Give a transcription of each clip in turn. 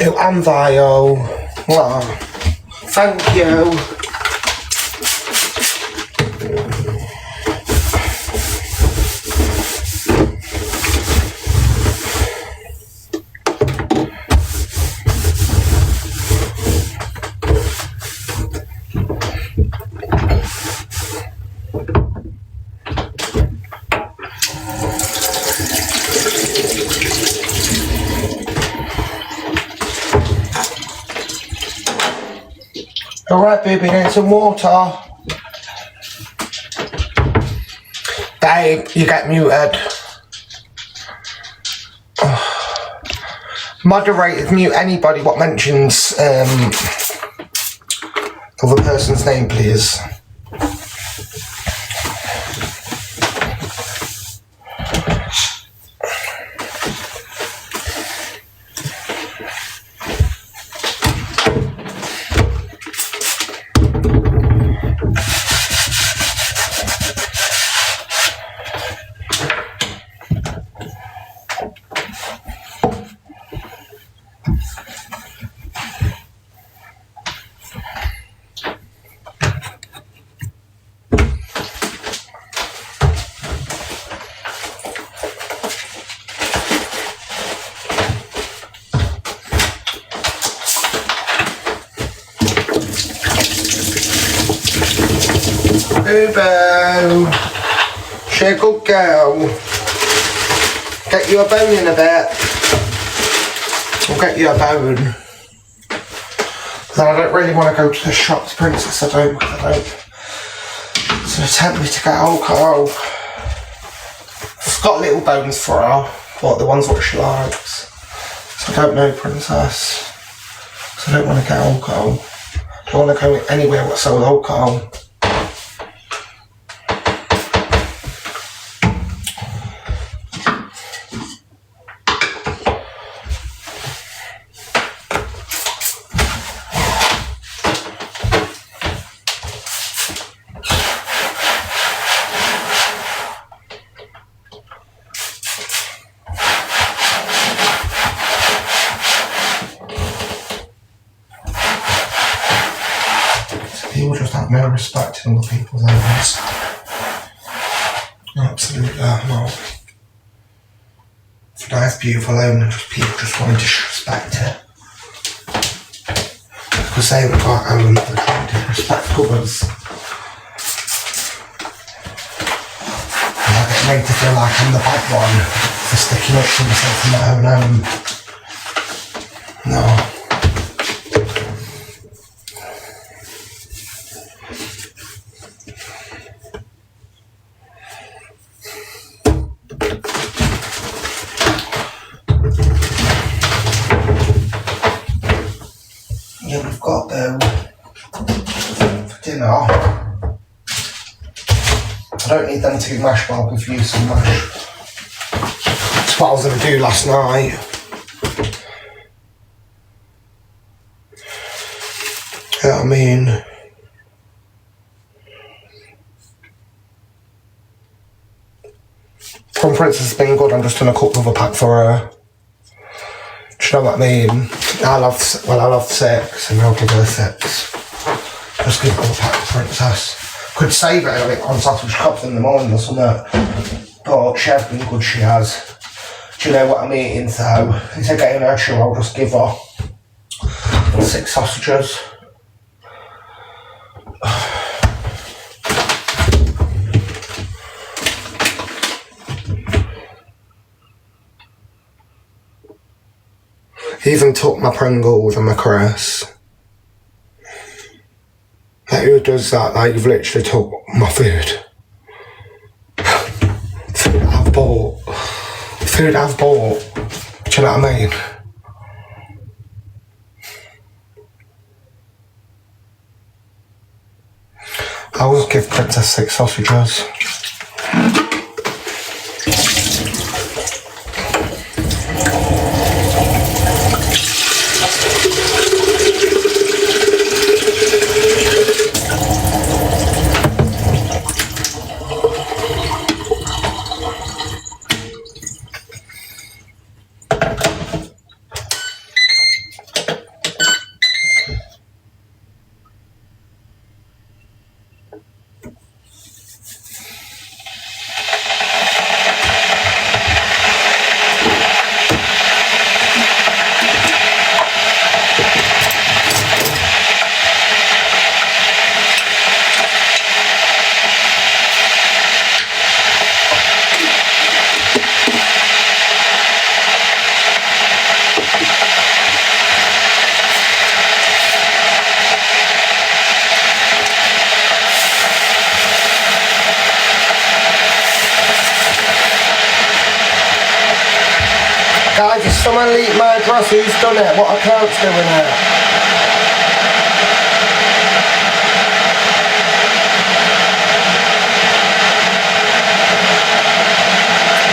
Oh, and Vio. Wow. Thank you. Alright, baby, need some water. Babe, you get muted. Moderators mute anybody what mentions other person's name, please. Boo-boo. She a good girl. Get you a bone in a bit. I'll get you a bone. Then I don't really want to go to the shops, Princess. I don't. So tempt me to get alcohol. I've got little bones for her, but the ones what she likes. So I don't know, Princess. So I don't want to get alcohol. I don't want to go anywhere that sells alcohol. People just have no respect in other people's owners. Absolutely not. It's a nice, beautiful home and just people just want to disrespect it. Because they haven't got a home, they're trying to disrespect others. And I get made to feel like I'm the bad one for sticking up for myself in my own home. No. Yeah, we've got for dinner. I don't need them to be mashed, but I'll give you some mash. That's what I was going to do last night. You know what I mean? Conference has been good. I'm just going to cook another pack for her. Do you know what I mean? I love 6 and I'll give her 6. Just give her a pack to Princess. Could save it a bit on sausage cups in the morning or something. But she has been good, she has. Do you know what I mean? So, instead of getting her 2, I'll just give her 6 sausages. He even took my Pringles and my Cress. Like, who does that? Like, you've literally took my food. Food I've bought. Food I've bought. Do you know what I mean? I'll just give Princess 6 sausages. Guys, if someone leaked my address, who's done it? What account's doing it?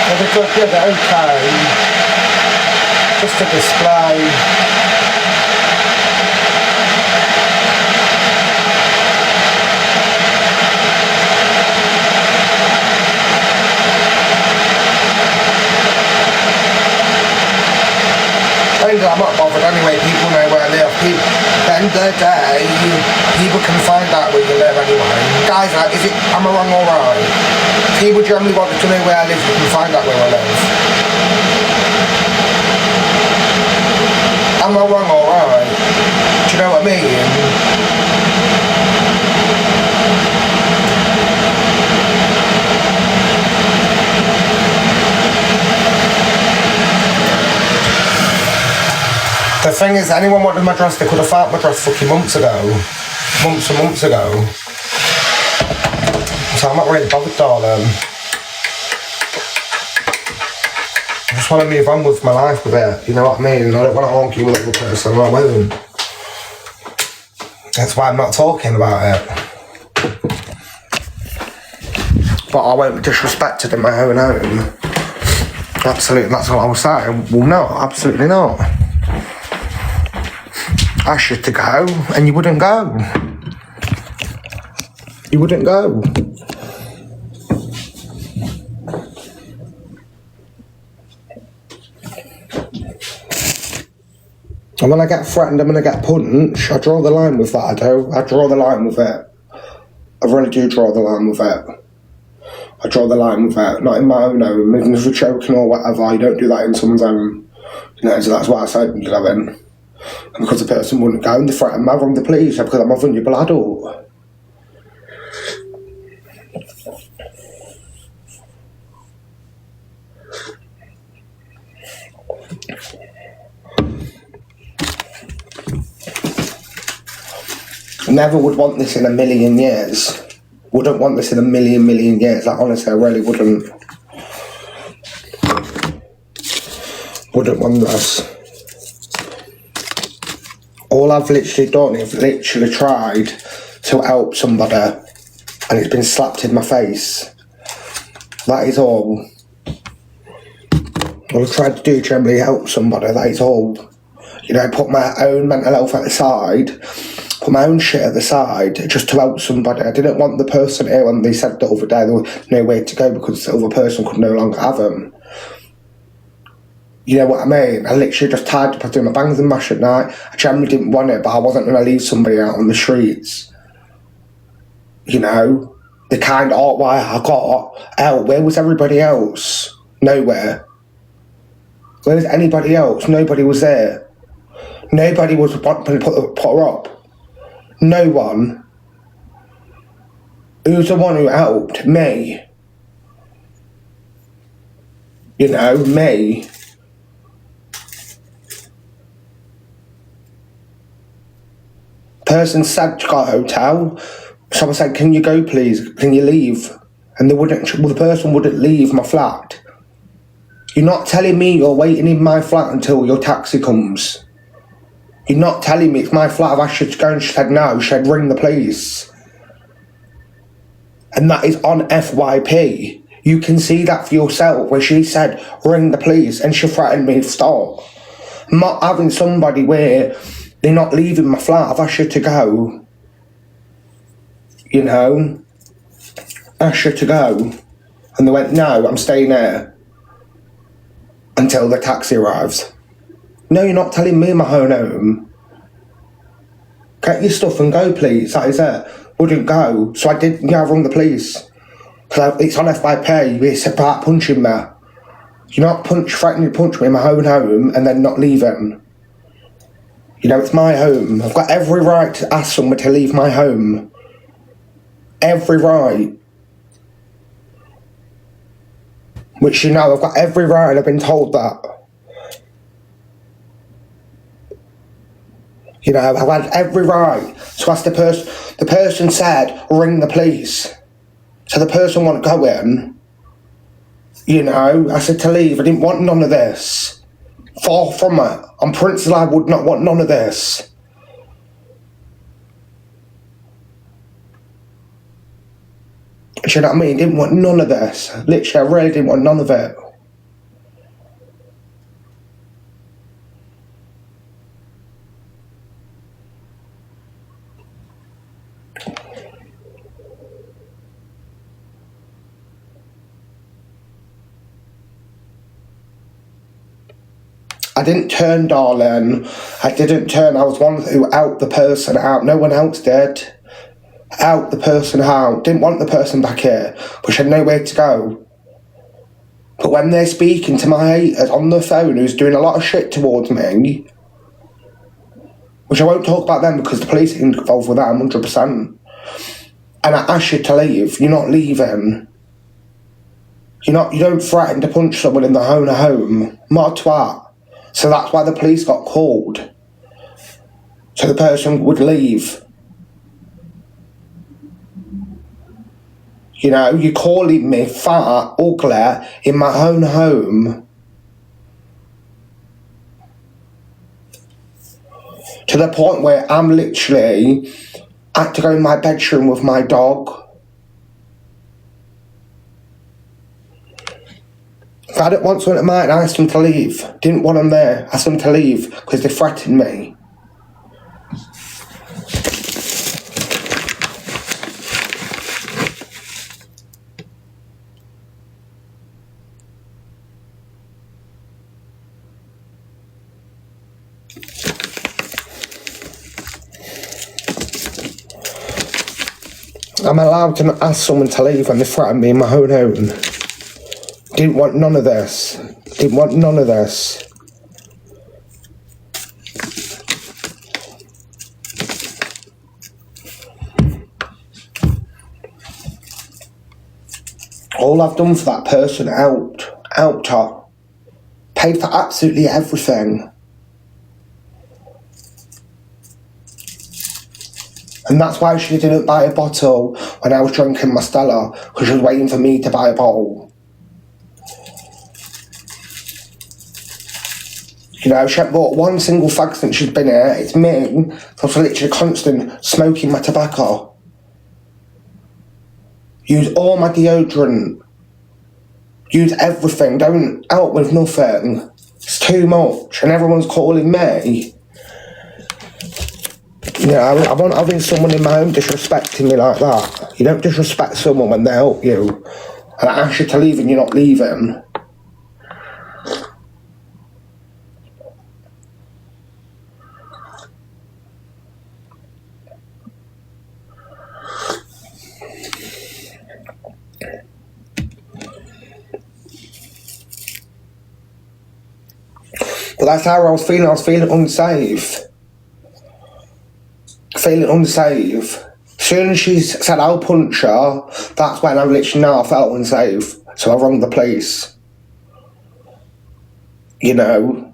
Well, they're good, yeah, they're okay. Just a display. I'm not bothered anyway, people know where I live. At the end of the day, people can find out where you live anyway. Guys, am I wrong or right? People generally want to know where I live, you can find out where I live. Am I wrong or right? Do you know what I mean? The thing is, anyone wanted my dress, they could have found my dress fucking months ago. Months and months ago. So I'm not really bothered, darling. I just want to move on with my life with it, you know what I mean? I don't want to argue with the person, I won't. That's why I'm not talking about it. But I won't be disrespected in my own home. Absolutely, that's what I was saying. Well, no, absolutely not. I asked you to go, and you wouldn't go. You wouldn't go. And when I get threatened, I'm going to get punched. I draw the line with that, I do. I draw the line with it. I really do draw the line with it. I draw the line with it. Not in my own home. Even if you're joking or whatever, you don't do that in someone's home. You know, so that's why I said you go in. And because the person wouldn't go and they threatened me, I rang the police because I'm a vulnerable adult. Never would want this in a million years. Wouldn't want this in a million years. Like, honestly, I really wouldn't. Wouldn't want this. All I've literally done is literally tried to help somebody and it's been slapped in my face. That is all. All I've tried to do generally help somebody, that is all. You know, put my own mental health at the side, put my own shit at the side just to help somebody. I didn't want the person here when they said the other day there was no way to go because the other person could no longer have them. You know what I mean? I literally just tied up, I do my bangs and mash at night. I generally didn't want it, but I wasn't going to leave somebody out on the streets. You know? The kind of why I got out. Where was everybody else? Nowhere. Where was anybody else? Nobody was there. Nobody was wanting to put her up. No one. Who's the one who helped? Me. You know, me. Person said to got a hotel. Someone said, can you go please? Can you leave? And they wouldn't, well, the person wouldn't leave my flat. You're not telling me you're waiting in my flat until your taxi comes. You're not telling me it's my flat. I've asked you to go and she said no. She said ring the police. And that is on FYP. You can see that for yourself, where she said, ring the police, and she threatened me to stop. I'm not having somebody where they're not leaving my flat. I've asked you to go. You know? Asked you to go. And they went, no, I'm staying here until the taxi arrives. No, you're not telling me my own home. Get your stuff and go, please. That is it. Wouldn't go. So I did, yeah, I rung the police. Because it's on FYP. It's about punching me. You're not threatening to punch me in my own home and then not leaving. You know, it's my home. I've got every right to ask someone to leave my home. Every right. Which, you know, I've got every right, and I've been told that. You know, I've had every right to ask the person. The person said, ring the police. So the person won't go in. You know, I said to leave. I didn't want none of this. Far from it. On principle, I would not want none of this. Do you know what I mean? Didn't want none of this. Literally, I really didn't want none of it. I didn't turn, darling. I didn't turn. I was one who out the person out. No one else did. Out the person out. Didn't want the person back here, but she had nowhere to go. But when they're speaking to my haters on the phone, who's doing a lot of shit towards me, which I won't talk about them because the police are involved with that 100%. And I ask you to leave. You're not leaving. You don't threaten to punch someone in their own home. Not a twat. So that's why the police got called. So the person would leave. You know, you're calling me fat, ugly, in my own home. To the point where I'm literally had to go in my bedroom with my dog. If I didn't want something at mine, I asked them to leave. Didn't want them there. Asked them to leave because they threatened me. I'm allowed to ask someone to leave when they threaten me in my own home. Didn't want none of this. Didn't want none of this. All I've done for that person helped her. Paid for absolutely everything. And that's why she didn't buy a bottle when I was drinking my Stella, because she was waiting for me to buy a bottle. You know, she hadn't bought one single fag since she's been here. It's me. I was literally constant smoking my tobacco. Use all my deodorant. Use everything. Don't help with nothing. It's too much. And everyone's calling me. You know, I want having someone in my home disrespecting me like that. You don't disrespect someone when they help you. And I ask you to leave and you're not leaving. But that's how I was feeling. I was feeling unsafe. Feeling unsafe. As soon as she said I'll punch her, that's when I literally know I felt unsafe. So I rang the police. You know.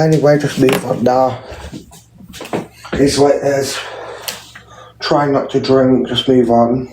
Anyway, just move on now. It's what it is. Try not to drink, just move on.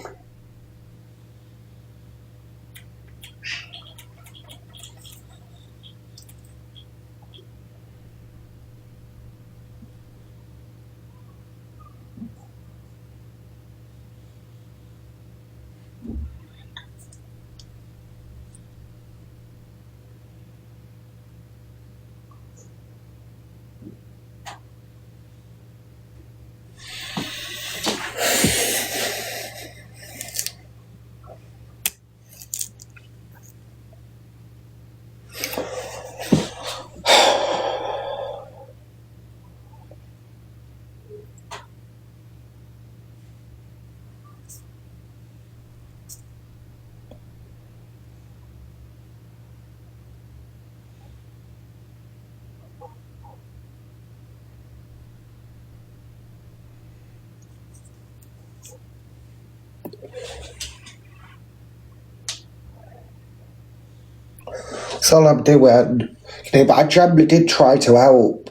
That's all I'm doing. You know, but I generally did try to help,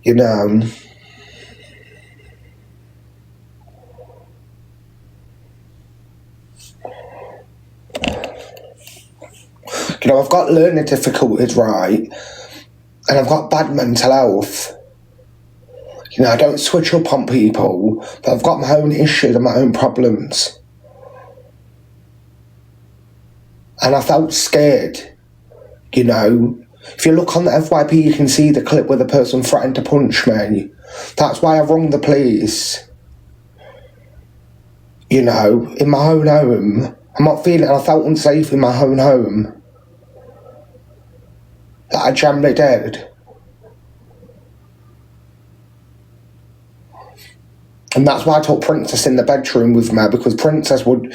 you know. You know, I've got learning difficulties, right? And I've got bad mental health. You know, I don't switch up on people, but I've got my own issues and my own problems. And I felt scared, you know. If you look on the FYP, you can see the clip where the person threatened to punch me. That's why I rung the police. You know, in my own home. I felt unsafe in my own home. That I generally did. And that's why I took Princess in the bedroom with me, because Princess would...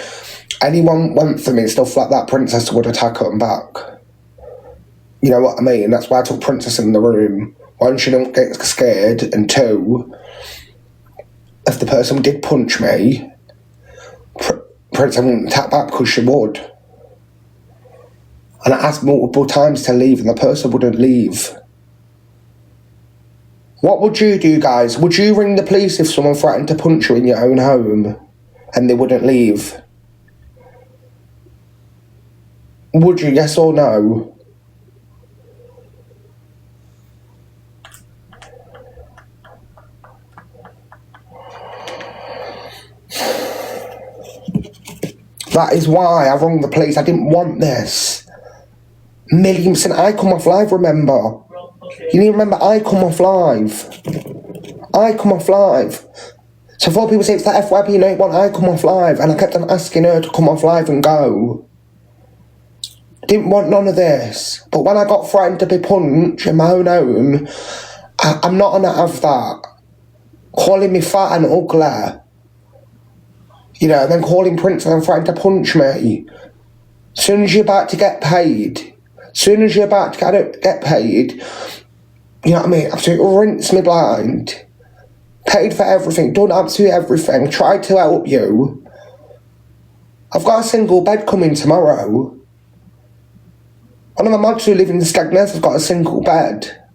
Anyone went for me and stuff like that, Princess would attack them back. You know what I mean? That's why I took Princess in the room. One, she don't get scared, and two, if the person did punch me, Princess wouldn't attack back because she would. And I asked multiple times to leave, and the person wouldn't leave. What would you do, guys? Would you ring the police if someone threatened to punch you in your own home and they wouldn't leave? Would you, yes or no? That is why I rung the police. I didn't want this. Millions, and I come off live, remember? You need to remember, I come off live. I come off live. So before people say it's the FYP, you know what, I come off live. And I kept on asking her to come off live and go. Didn't want none of this. But when I got threatened to be punched in my own home, I'm not gonna have that. Calling me fat and ugly. You know, and then calling Princess and threatening to punch me. As soon as you're about to get paid, you know what I mean? Absolutely rinse me blind. Paid for everything, done absolutely everything, tried to help you. I've got a single bed coming tomorrow. One of my mods who live in Skegness has got a single bed.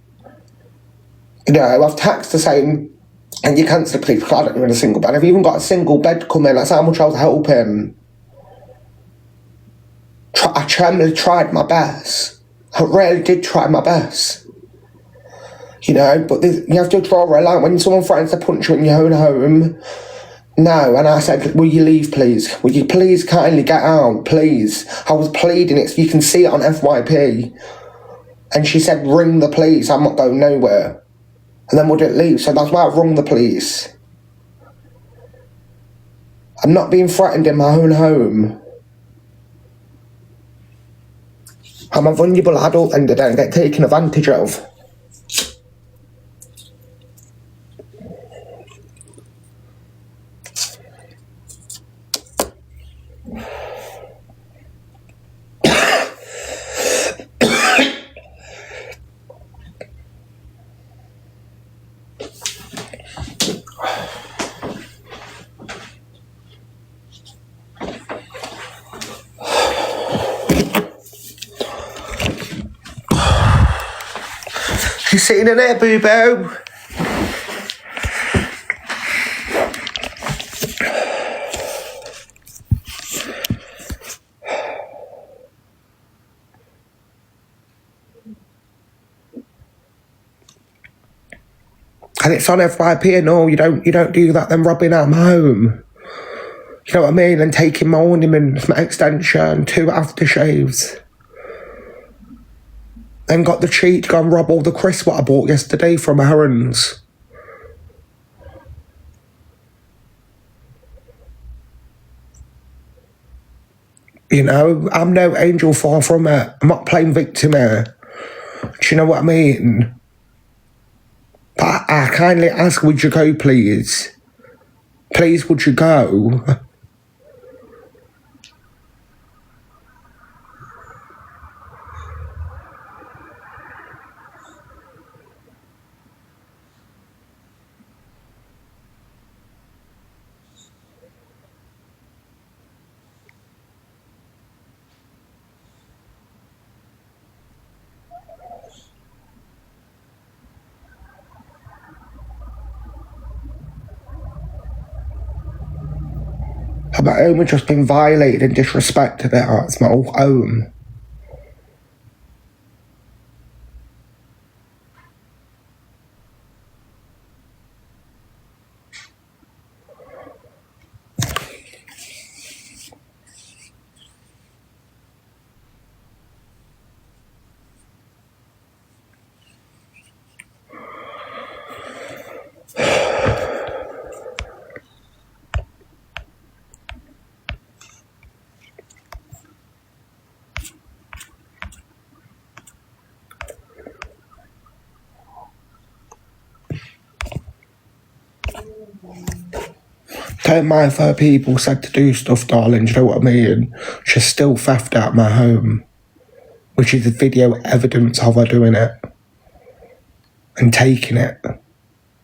You know, I've taxed the same, and you cancel the police because I don't live in a single bed. I've even got a single bed coming, that's how much I was helping. I generally tried my best. I really did try my best. You know, but you have to draw a line. When someone threatens to punch you in your own home, no. And I said, will you leave, please? Will you please kindly get out, please? I was pleading it, so you can see it on FYP. And she said, ring the police, I'm not going nowhere. And then wouldn't leave, so that's why I rung the police. I'm not being threatened in my own home. I'm a vulnerable adult and I don't get taken advantage of. sitting in there, boo-boo. And it's on FYP and all, you don't do that, then robbing at home. You know what I mean? And taking my ornaments, my extension, 2 aftershaves. Then got the cheat to go and rob all the crisps what I bought yesterday from Aaron's. You know, I'm no angel, far from it. I'm not playing victim here. Do you know what I mean? But I kindly ask, would you go, please? Please, would you go? My home has just been violated and disrespected there. It's my old home. Don't mind if people said to do stuff, darling, do you know what I mean? She's still theft out my home, which is the video evidence of her doing it and taking it.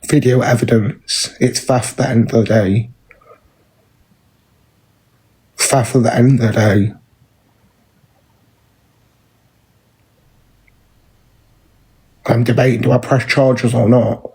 Video evidence. It's theft at the end of the day. Theft at the end of the day. I'm debating, do I press charges or not?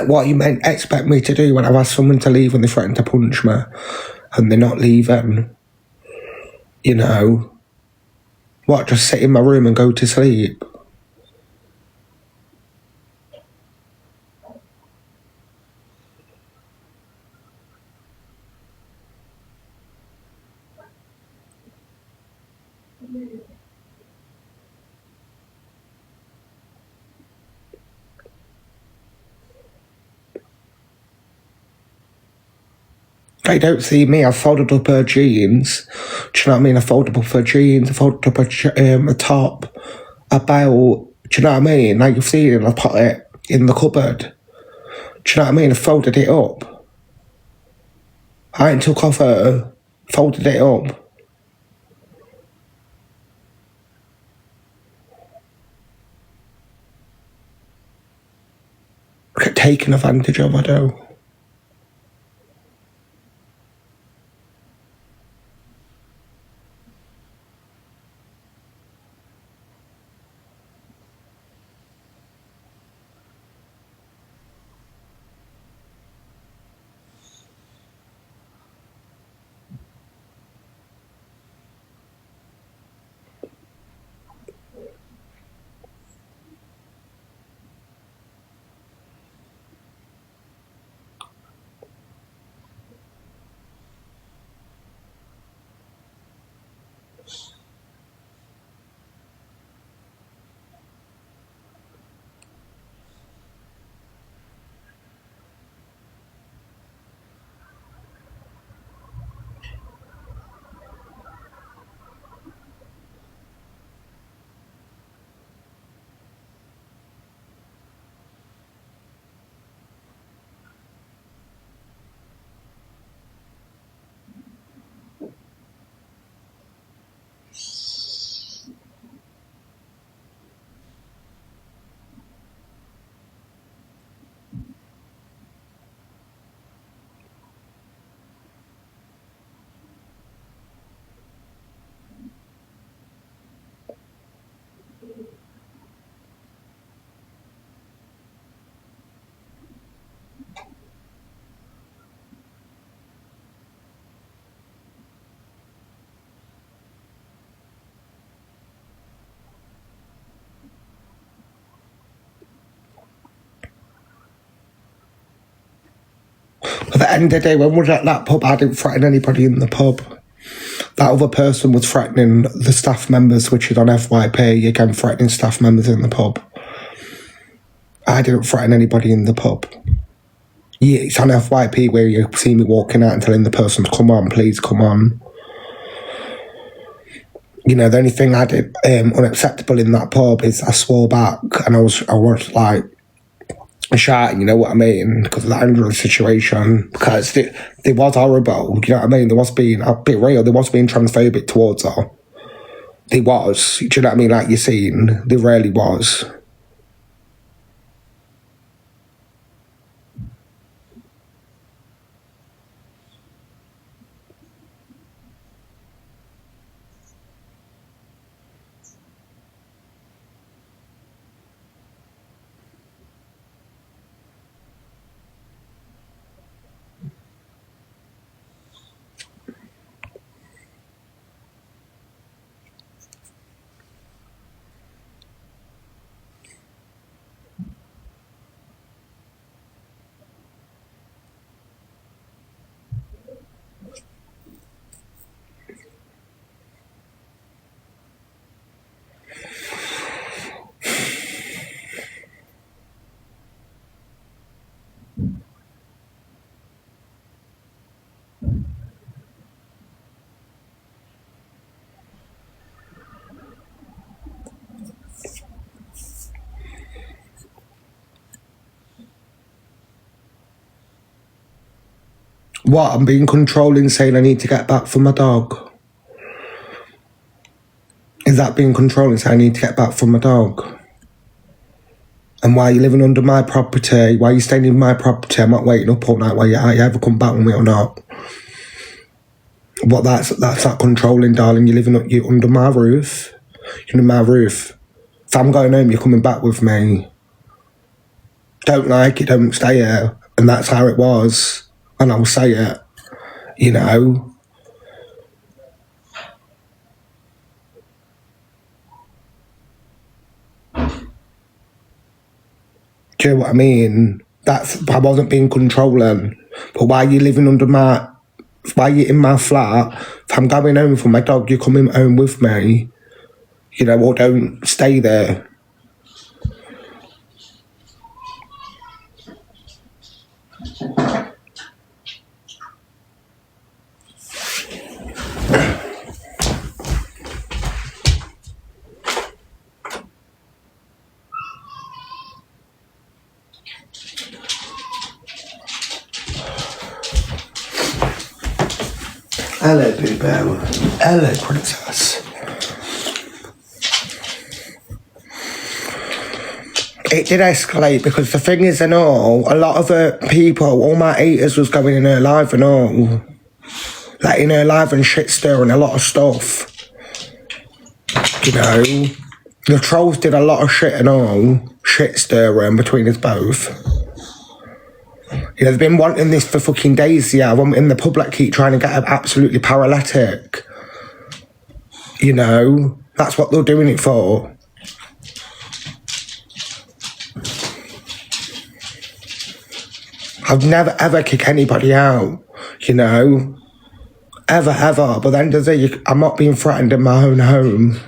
What you meant expect me to do when I've asked someone to leave and they threaten to punch me and they're not leaving? You know? What, just sit in my room and go to sleep? They don't see me. I folded up her jeans. Do you know what I mean? I folded up her jeans. I folded up a top, a belt. Do you know what I mean? Like you've seen it, I put it in the cupboard. Do you know what I mean? I folded it up. I ain't took off her, folded it up. Get taken advantage of, I do. But at the end of the day, when we were at that pub, I didn't threaten anybody in the pub. That other person was threatening the staff members, which is on FYP, again, threatening staff members in the pub. I didn't threaten anybody in the pub. Yeah, it's on FYP where you see me walking out and telling the person to come on, please come on. You know, the only thing I did unacceptable in that pub is I swore back and I was like shouting, you know what I mean, because of the anger situation, because it was horrible, you know what I mean, I'll be real, there was being transphobic towards her. There was, do you know what I mean, like you're seeing, there really was. What, I'm being controlling, saying I need to get back for my dog? Is that being controlling, saying I need to get back for my dog? And why are you living under my property? Why are you staying in my property? I'm not waiting up all night while you ever come back with me or not. But that's not controlling, darling. You're under my roof. You're under my roof. If I'm going home, you're coming back with me. Don't like it, don't stay here. And that's how it was. And I'll say it, you know. Do you know what I mean? I wasn't being controlling. But why are you living why are you in my flat? If I'm going home for my dog, you're coming home with me. You know, or don't stay there. Hello, Boo Boo. Hello, Princess. It did escalate because the thing is and all, a lot of her people, all my haters was going in her live and all. Like in her live and shit stirring a lot of stuff. You know? The trolls did a lot of shit and all. Shit stirring between us both. You know, they've been wanting this for fucking days, yeah. I'm in the public keep trying to get her absolutely paralytic. You know? That's what they're doing it for. I've never ever kick anybody out, you know? Ever. But then I'm not being threatened in my own home.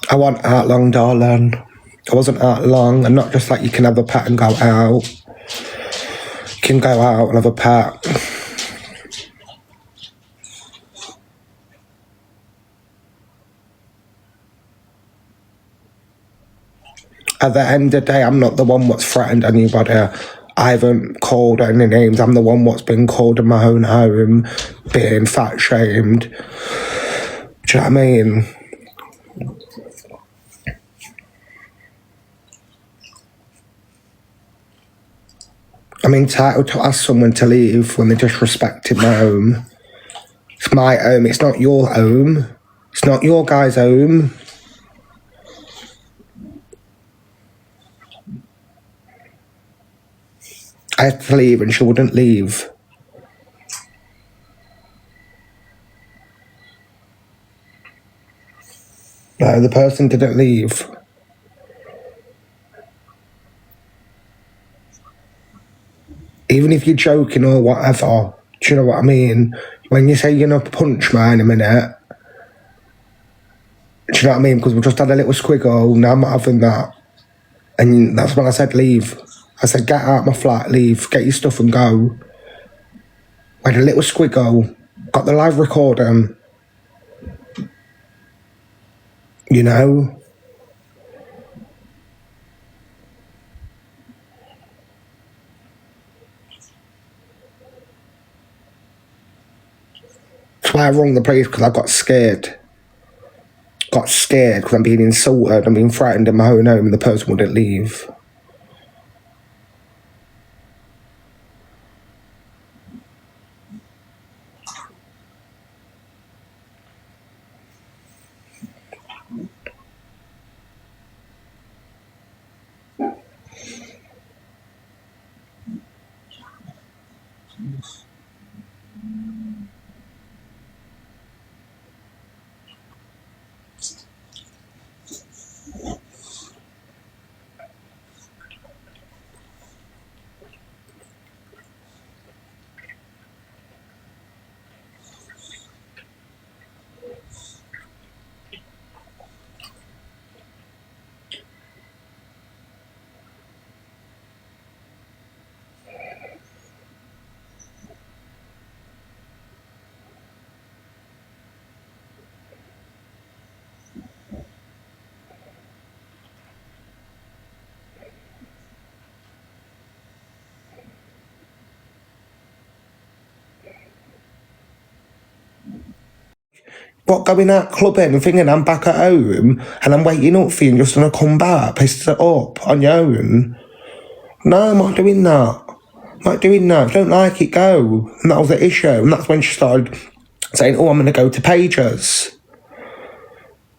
I want out long, darling. I wasn't out long, and not just like you can have a pet and go out. You can go out and have a pet. At the end of the day, I'm not the one what's threatened anybody. I haven't called any names. I'm the one what's been called in my own home, being fat shamed. Do you know what I mean? I'm entitled to ask someone to leave when they're disrespecting my home. It's my home, it's not your home. It's not your guy's home. I had to leave and she wouldn't leave. No, the person didn't leave. Even if you're joking or whatever, do you know what I mean? When you say you're gonna punch me in a minute, do you know what I mean? Because we just had a little squiggle, now I'm not having that. And that's when I said leave. I said, get out my flat, leave, get your stuff and go. We had a little squiggle, got the live recording. You know? That's why I rung the police, because I got scared. Got scared because I'm being insulted, I'm being threatened in my own home and the person wouldn't leave. What, going out clubbing and thinking I'm back at home and I'm waiting up for you and just gonna come back, piss it up on your own? No, I'm not doing that. I'm not doing that. If you don't like it, go. And that was the issue. And that's when she started saying, oh, I'm gonna go to Pages.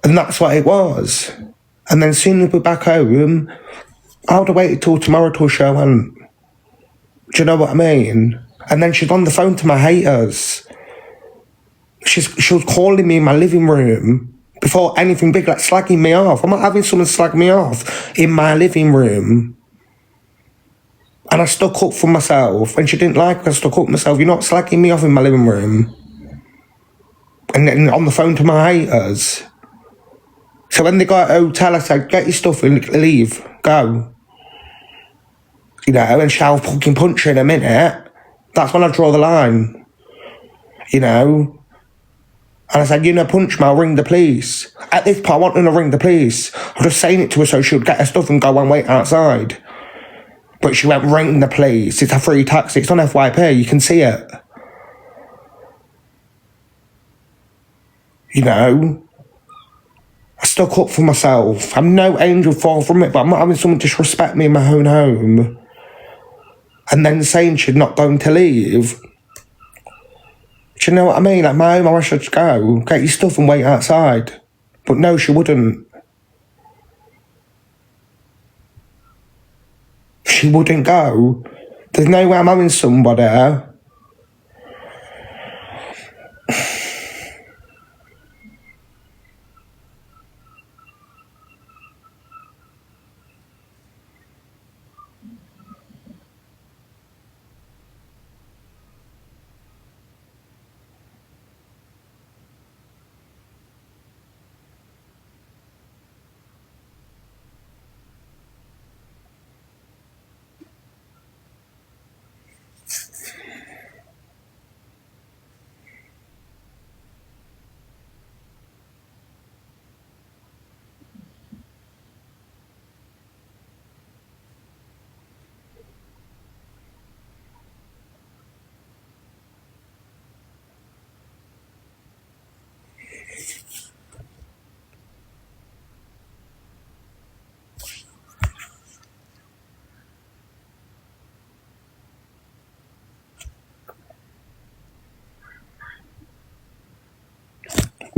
And that's what it was. And then as soon as we're back home, I would have waited till tomorrow till she went. Do you know what I mean? And then she's on the phone to my haters. She was calling me in my living room before anything big, like slagging me off. I'm not having someone slag me off in my living room. And I stuck up for myself. And she didn't like it, I stuck up for myself. You're not slagging me off in my living room. And then on the phone to my haters. So when they got at a hotel, I said, get your stuff and leave. Go. You know, and she'll fucking punch her in a minute. That's when I draw the line. You know? And I said, you know, punch me, I'll ring the police. At this point, I want her to ring the police. I was just saying it to her so she would get her stuff and go and wait outside. But she went, ring the police. It's a free taxi. It's on FYP. You can see it. You know? I stuck up for myself. I'm no angel far from it, but I'm not having someone disrespect me in my own home. And then saying she's not going to leave. Do you know what I mean? Like, my home, I wish I'd go. Get your stuff and wait outside. But no, she wouldn't. She wouldn't go. There's no way I'm having somebody.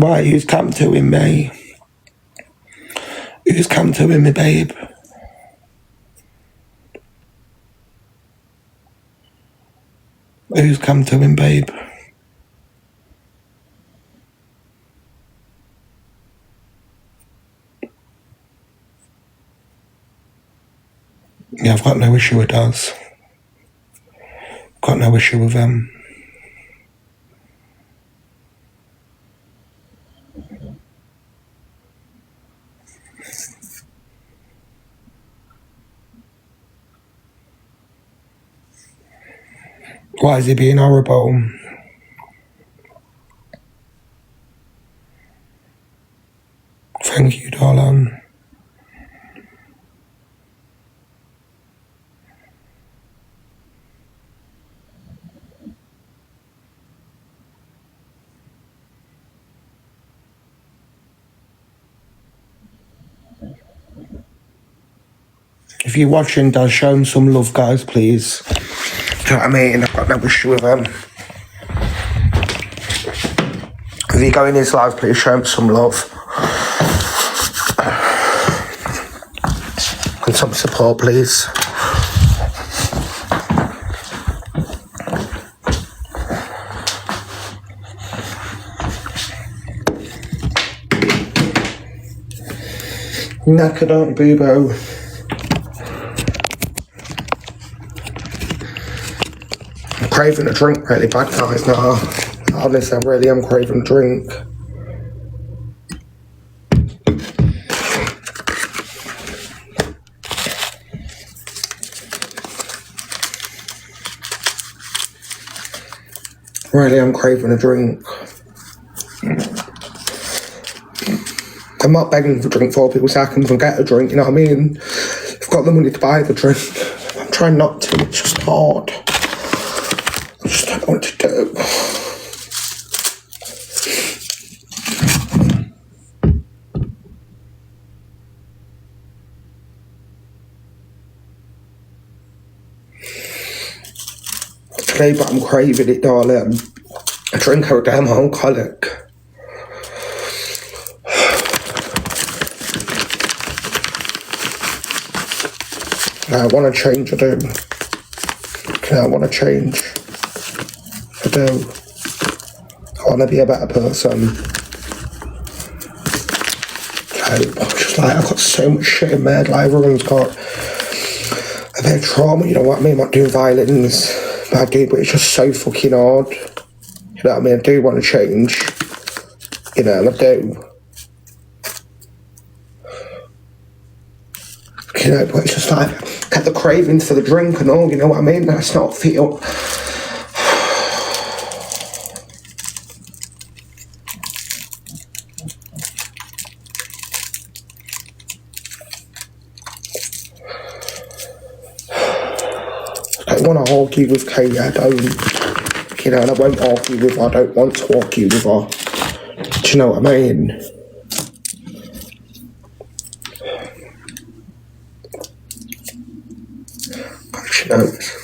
Right, who's come to him, me? Who's come to him, me babe? Who's come to him, babe? Yeah, I've got no issue with us. Got no issue with them. Why is he being horrible? Thank you, darling. If you're watching, does show him some love, guys, please. Do you know what I mean? I've got no issue with him. If you go in his life, please show him some love. And some support, please. Knackered, aren't you, boo-boo? I'm craving a drink really bad, guys, now. Honestly, I really am craving a drink. Really, I'm craving a drink. I'm not begging for a drink for people so I can get a drink, you know what I mean? I've got the money to buy the drink. I'm trying not to, it's just hard. I just don't know what to do. Today, but I'm craving it, darling. A drink or a damn alcoholic. I want to change, I do. I want to change. I do. I want to be a better person. Just like, I've got so much shit in my head, like everyone's got a bit of trauma, you know what I mean? I'm not doing violence, but I do, but it's just so fucking hard. You know what I mean? I do want to change. You know, and I do. You know, but it's just like, get the cravings for the drink and all, you know what I mean? That's not feel. I don't want to argue with Katie, I don't. You know, and I won't argue with her, I don't want to argue with her. Do you know what I mean? But she knows.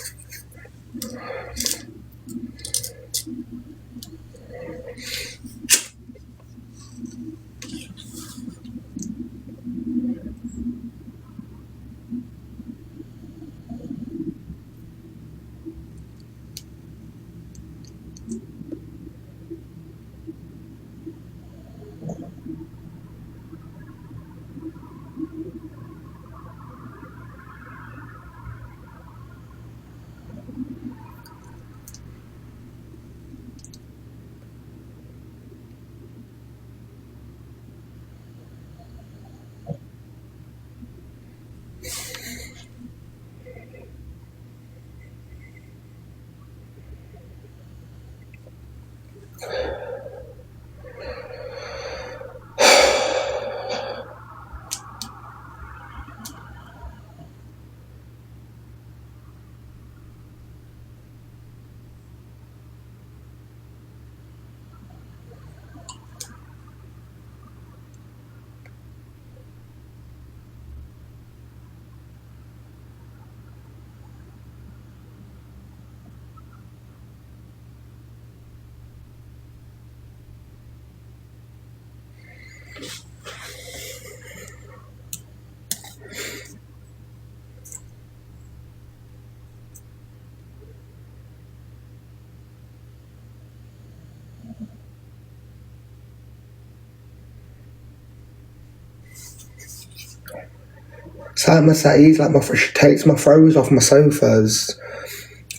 It's like my settees, like she takes my throws off my sofas.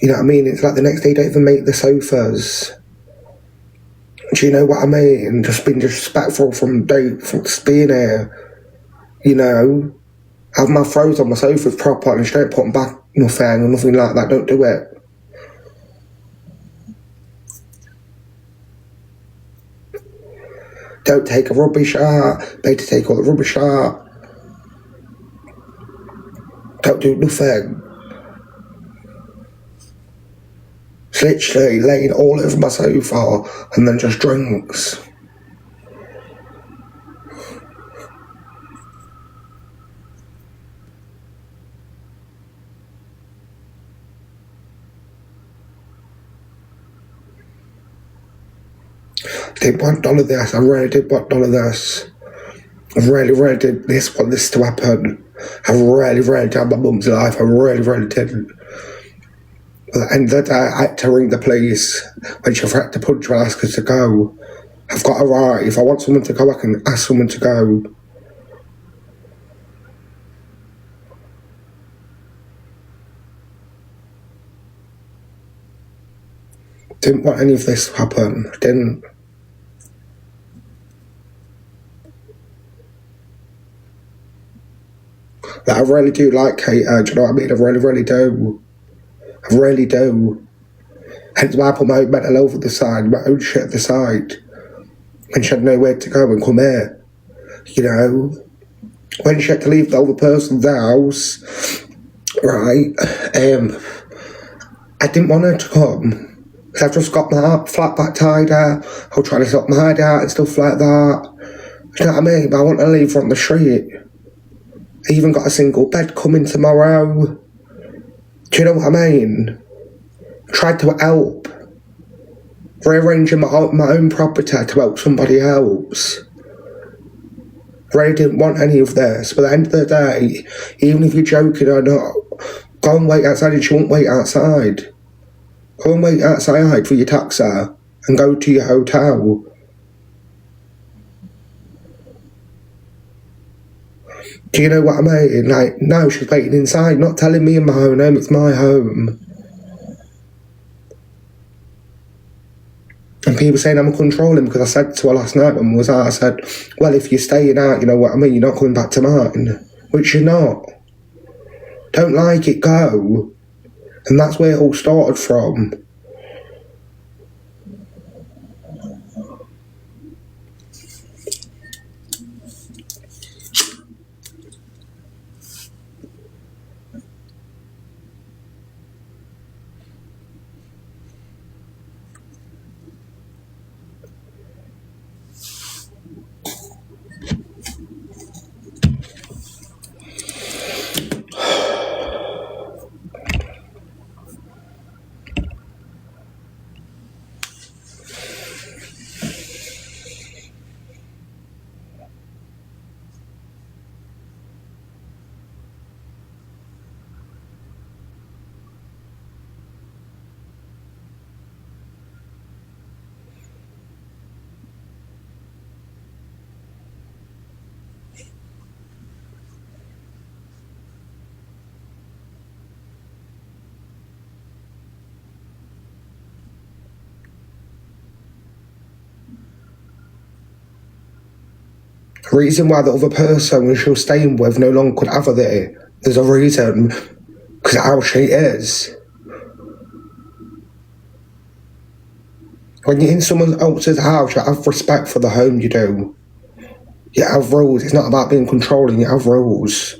You know what I mean? It's like the next day don't even make the sofas. Do you know what I mean? Just being disrespectful from just being here. You know? Have my throws on my sofas proper and just don't put them back nothing or nothing like that. Don't do it. Don't take a rubbish out. Better take all the rubbish out. Don't do nothing. It's literally laying all over my sofa and then just drinks. Didn't want none of this. I really did want none of this. I really did want this to happen. I really did my mum's life. I really didn't. But at the end of the day, I had to ring the police when she threatened to punch me and ask her to go. I've got a right. If I want someone to go, I can ask someone to go. Didn't want any of this to happen. Didn't. But I really do like Kate. Do you know what I mean? I really do. I really do. Hence why I put my own mental health at the side, my own shit at the side. When she had nowhere to go and come here. You know? When she had to leave the other person's house, right? I didn't want her to come. Because I've just got my flat back tied out. I was trying to sort my head out and stuff like that. You know what I mean? But I want to leave her on the street. I even got a single bed coming tomorrow. Do you know what I mean? Tried to help. Rearranging my own property to help somebody else. Really didn't want any of this. But at the end of the day, even if you're joking or not, go and wait outside and she won't wait outside. Go and wait outside for your taxi and go to your hotel. Do you know what I mean? Like, no, she's waiting inside, not telling me in my own home, it's my home. And people saying I'm controlling because I said to her last night when we was out, I said, well, if you're staying out, you know what I mean, you're not coming back to mine. Which you're not. Don't like it, go. And that's where it all started from. The reason why the other person she was staying with no longer could have her there, there's a reason. Because of how she is. When you're in someone else's house, you have respect for the home you do. You have rules. It's not about being controlling, you have rules.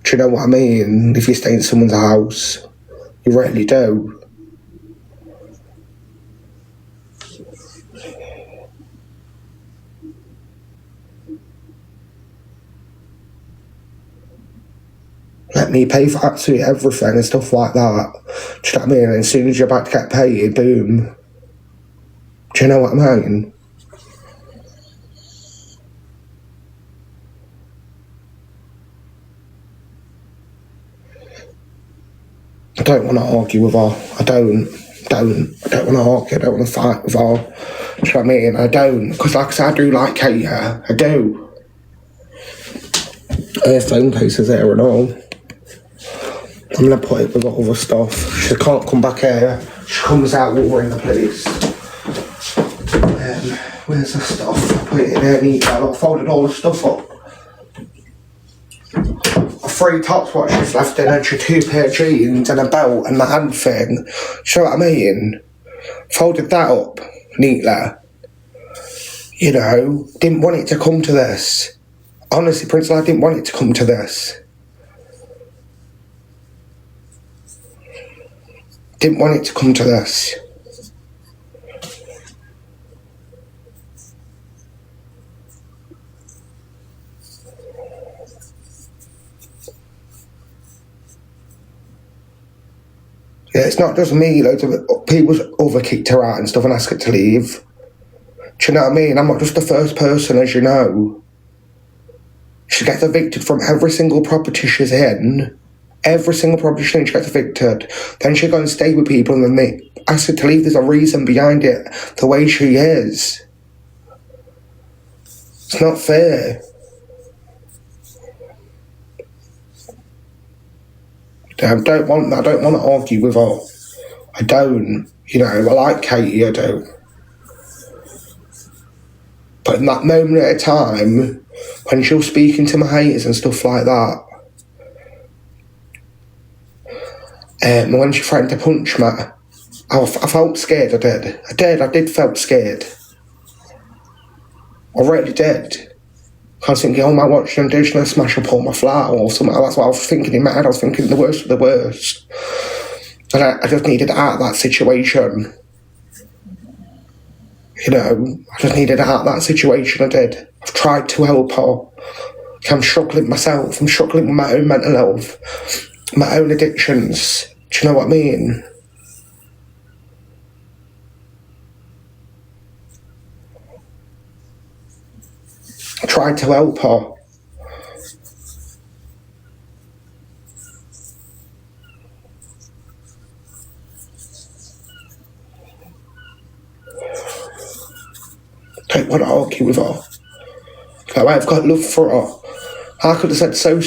Do you know what I mean? If you stay in someone's house, you really do. Let me pay for absolutely everything and stuff like that. Do you know what I mean? And as soon as you're about to get paid, boom. Do you know what I mean? I don't want to argue with her. I don't want to argue. I don't want to fight with her. Do you know what I mean? I don't. Because like I said, I do like Kate. I do. Her phone case is there and all. I'm gonna put it with other stuff. She can't come back here. She comes out while we're in the police. Where's the stuff? I put it in here neat. I folded all the stuff up. 3 top watches left in her, 2 pair of jeans and a belt and the hand thing. Do you know what I mean? Folded that up neatly. You know, didn't want it to come to this. Honestly, Prince, I didn't want it to come to this. Didn't want it to come to this. Yeah, it's not just me, loads of people overkicked her out and stuff and asked her to leave. Do you know what I mean? I'm not just the first person, as you know. She gets evicted from every single property she's in. Every single property she's in, she gets evicted. Then she goes and stay with people and then they ask her to leave. There's a reason behind it, the way she is. It's not fair. I don't want to argue with her. I don't. You know, I like Katie, I do. But in that moment at a time, when she was speaking to my haters and stuff like that, and when she threatened to punch me, I felt scared, I did felt scared. I really did. I was thinking, oh my, what should I do? Should I smash up all my flat or something? That's what I was thinking in my head. I was thinking the worst of the worst. And I just needed out of that situation. You know, I just needed out of that situation, I did. I've tried to help her. I'm struggling myself. I'm struggling with my own mental health, my own addictions. Do you know what I mean? I tried to help her. Don't want to argue with her. Like, I've got love for her. I could have said so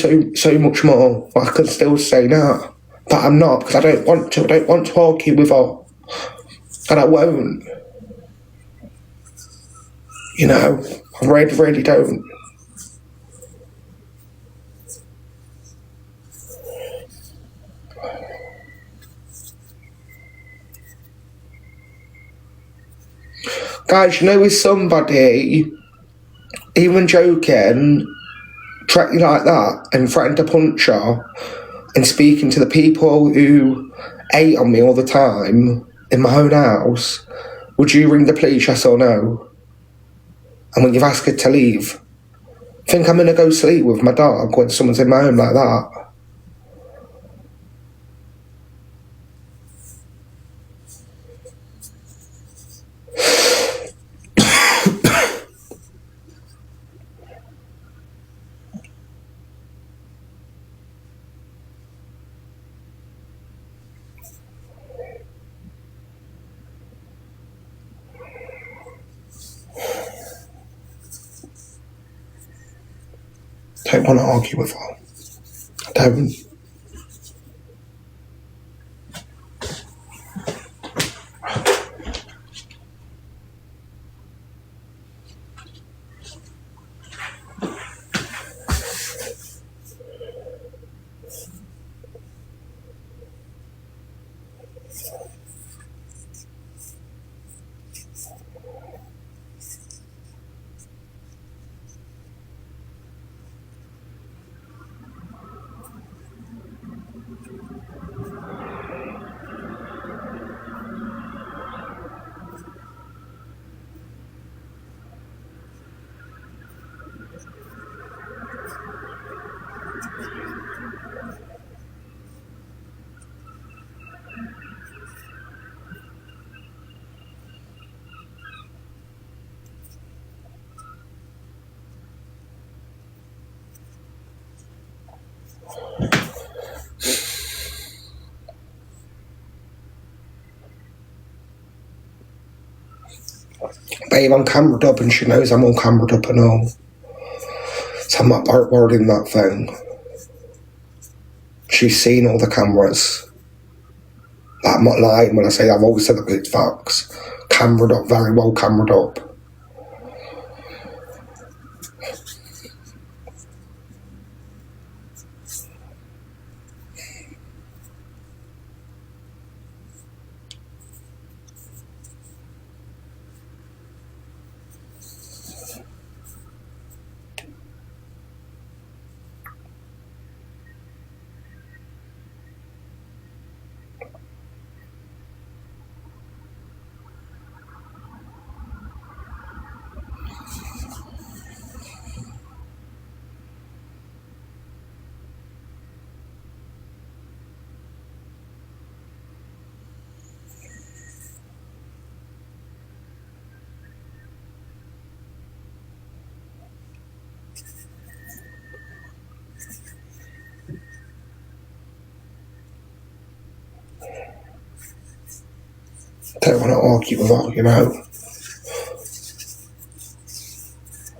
much more. But I could still say no. But I'm not, because I don't want to. I don't want to argue with her. And I won't. You know, I really don't. Guys, you know, with somebody, even joking, treating like that, and threatening to punch her, and speaking to the people who hate on me all the time in my own house, would you ring the police, yes or no? And when you've asked her to leave, think I'm gonna go sleep with my dog when someone's in my home like that? Don't want to argue with her. I don't. Babe, I'm camered up and she knows I'm all camered up and all. So I'm not worried in that thing. She's seen all the cameras. I'm not lying when I say I've always said that it's facts. Camered up, very well camered up. Don't want to argue with her, you know.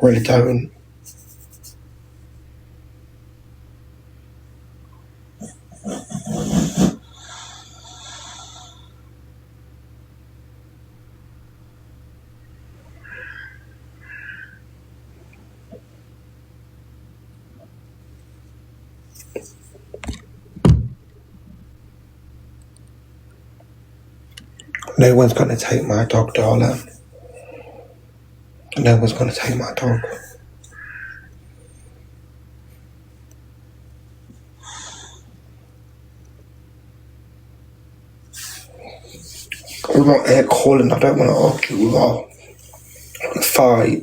Really don't. No one's going to take my dog, darling. No one's going to take my dog. I'm not here calling, I don't want to argue with her. I want to fight.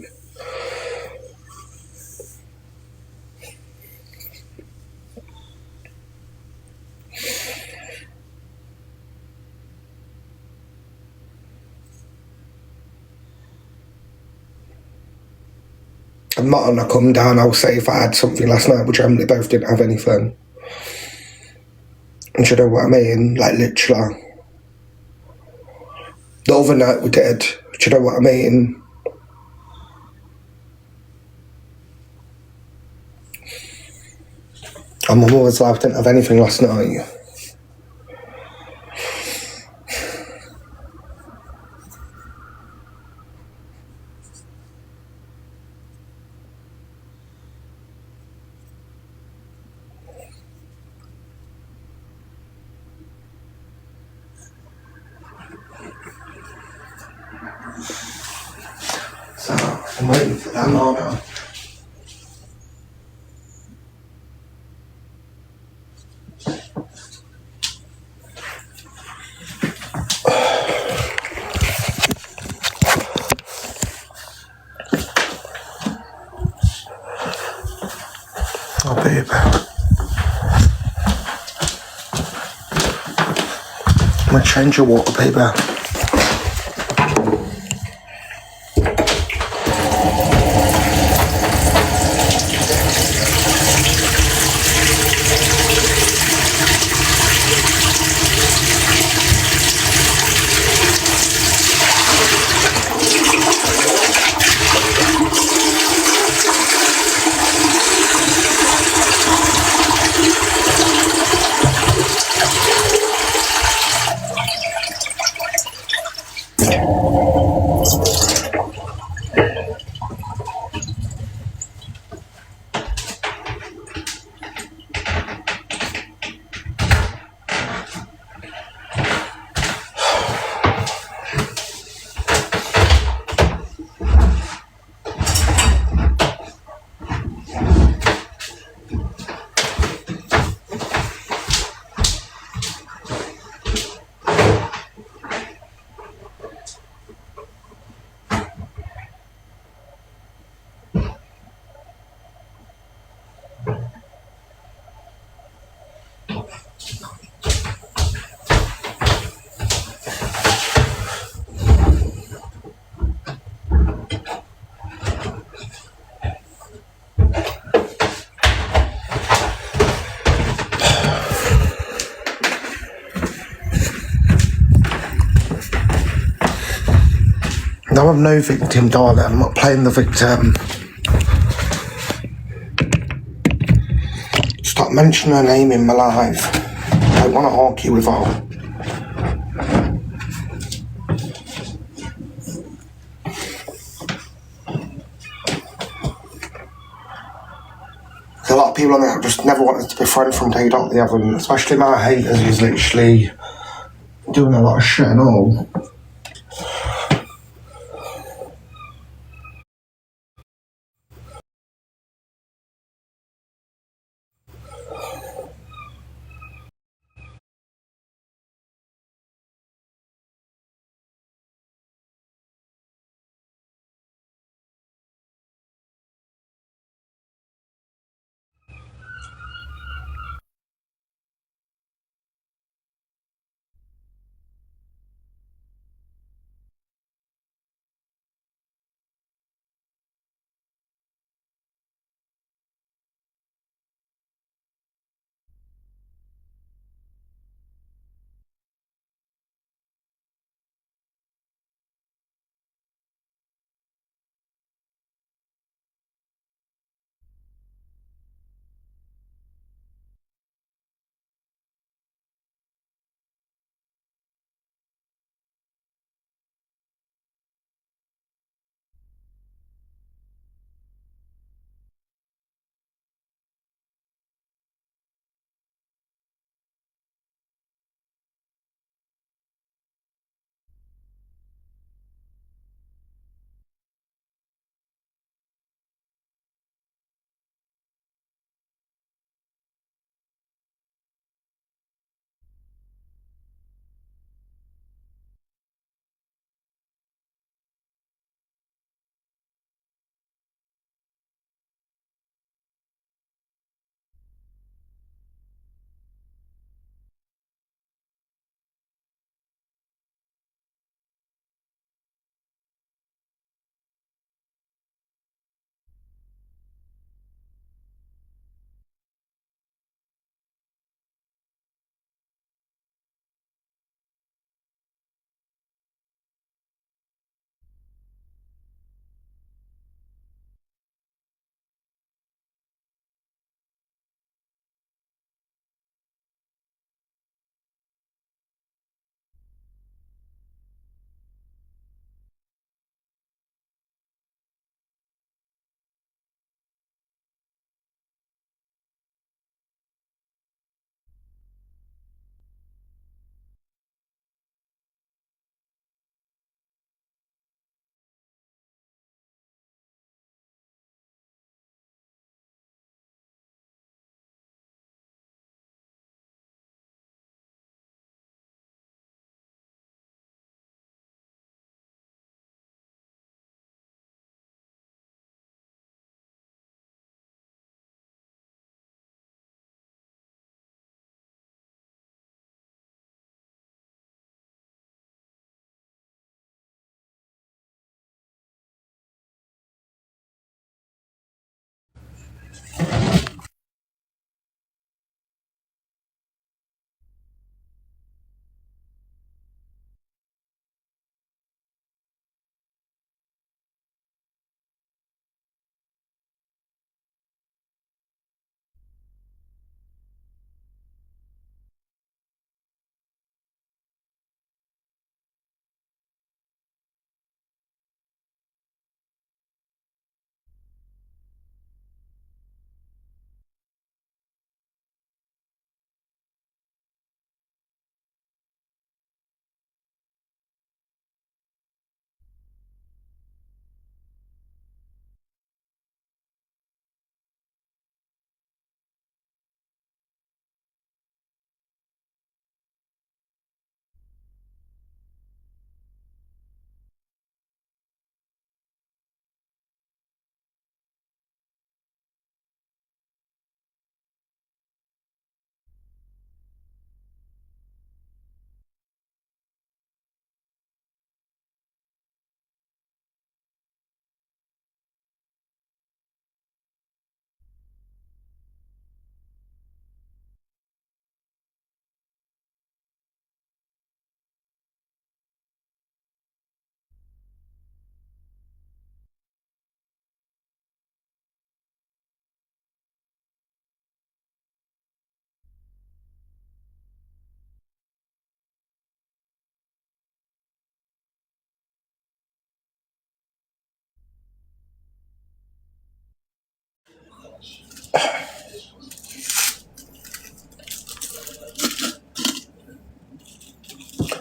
I'm not on a come down. I'll say if I had something last night, which Emily both didn't have anything. And you know what I mean? Like, literally. The other night we did. Do you know what I mean? And my mother's life didn't have anything last night. So, I'm waiting for that now. Oh, babe. I'm gonna change your water, baby. No, I'm no victim, darling. I'm not playing the victim. mention her name in my life. I want to argue with her. There's a lot of people on there that just never wanted to be friends from day dot. They haven't, especially my haters, who's literally doing a lot of shit and all.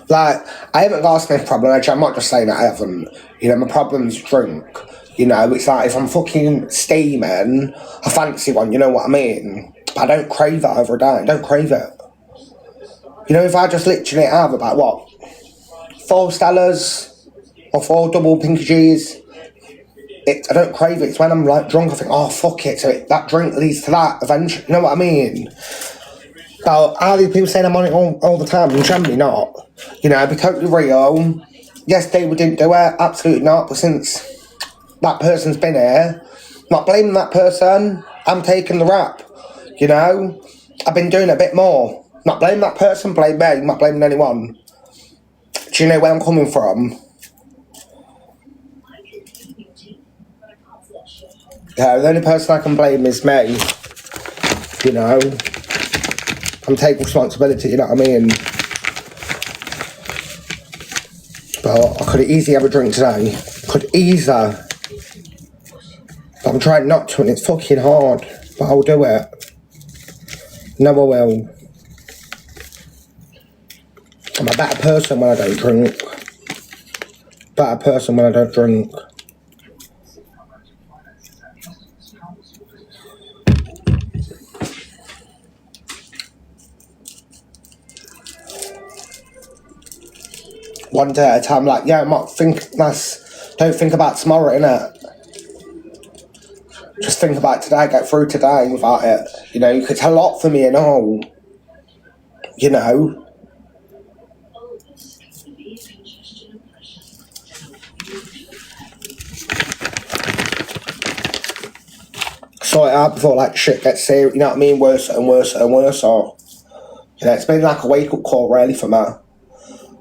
Like, I haven't got a Smith problem, actually, I'm not just saying that I haven't. You know, my problem's drink. You know, it's like if I'm fucking steaming, I fancy one, you know what I mean? But I don't crave it every day, I don't crave it. You know, if I just literally have about, what, 4 Stellas or 4 double Pinky G's, I don't crave it. It's when I'm like drunk, I think, oh, fuck it. So that drink leads to that eventually, you know what I mean? But are these people saying I'm on it all the time? And generally not. You know, be totally real. Yes, they didn't do it, absolutely not. But since that person's been here, not blaming that person, I'm taking the rap. You know, I've been doing a bit more. Not blaming that person, blame me, not blaming anyone. Do you know where I'm coming from? Yeah, the only person I can blame is me. You know, I'm taking responsibility, you know what I mean? But I could easily have a drink today. Could easily. But I'm trying not to, and it's fucking hard. But I'll do it. No, I will. I'm a better person when I don't drink. Better person when I don't drink. One day at a time, like, yeah, I'm not don't think about tomorrow, innit? Just think about today, get through today without it. You know, it's a lot for me and all. You know. Sort it out before like shit gets serious, you know what I mean? Worse and worse and worse. Or, you know, it's been like a wake up call really for me.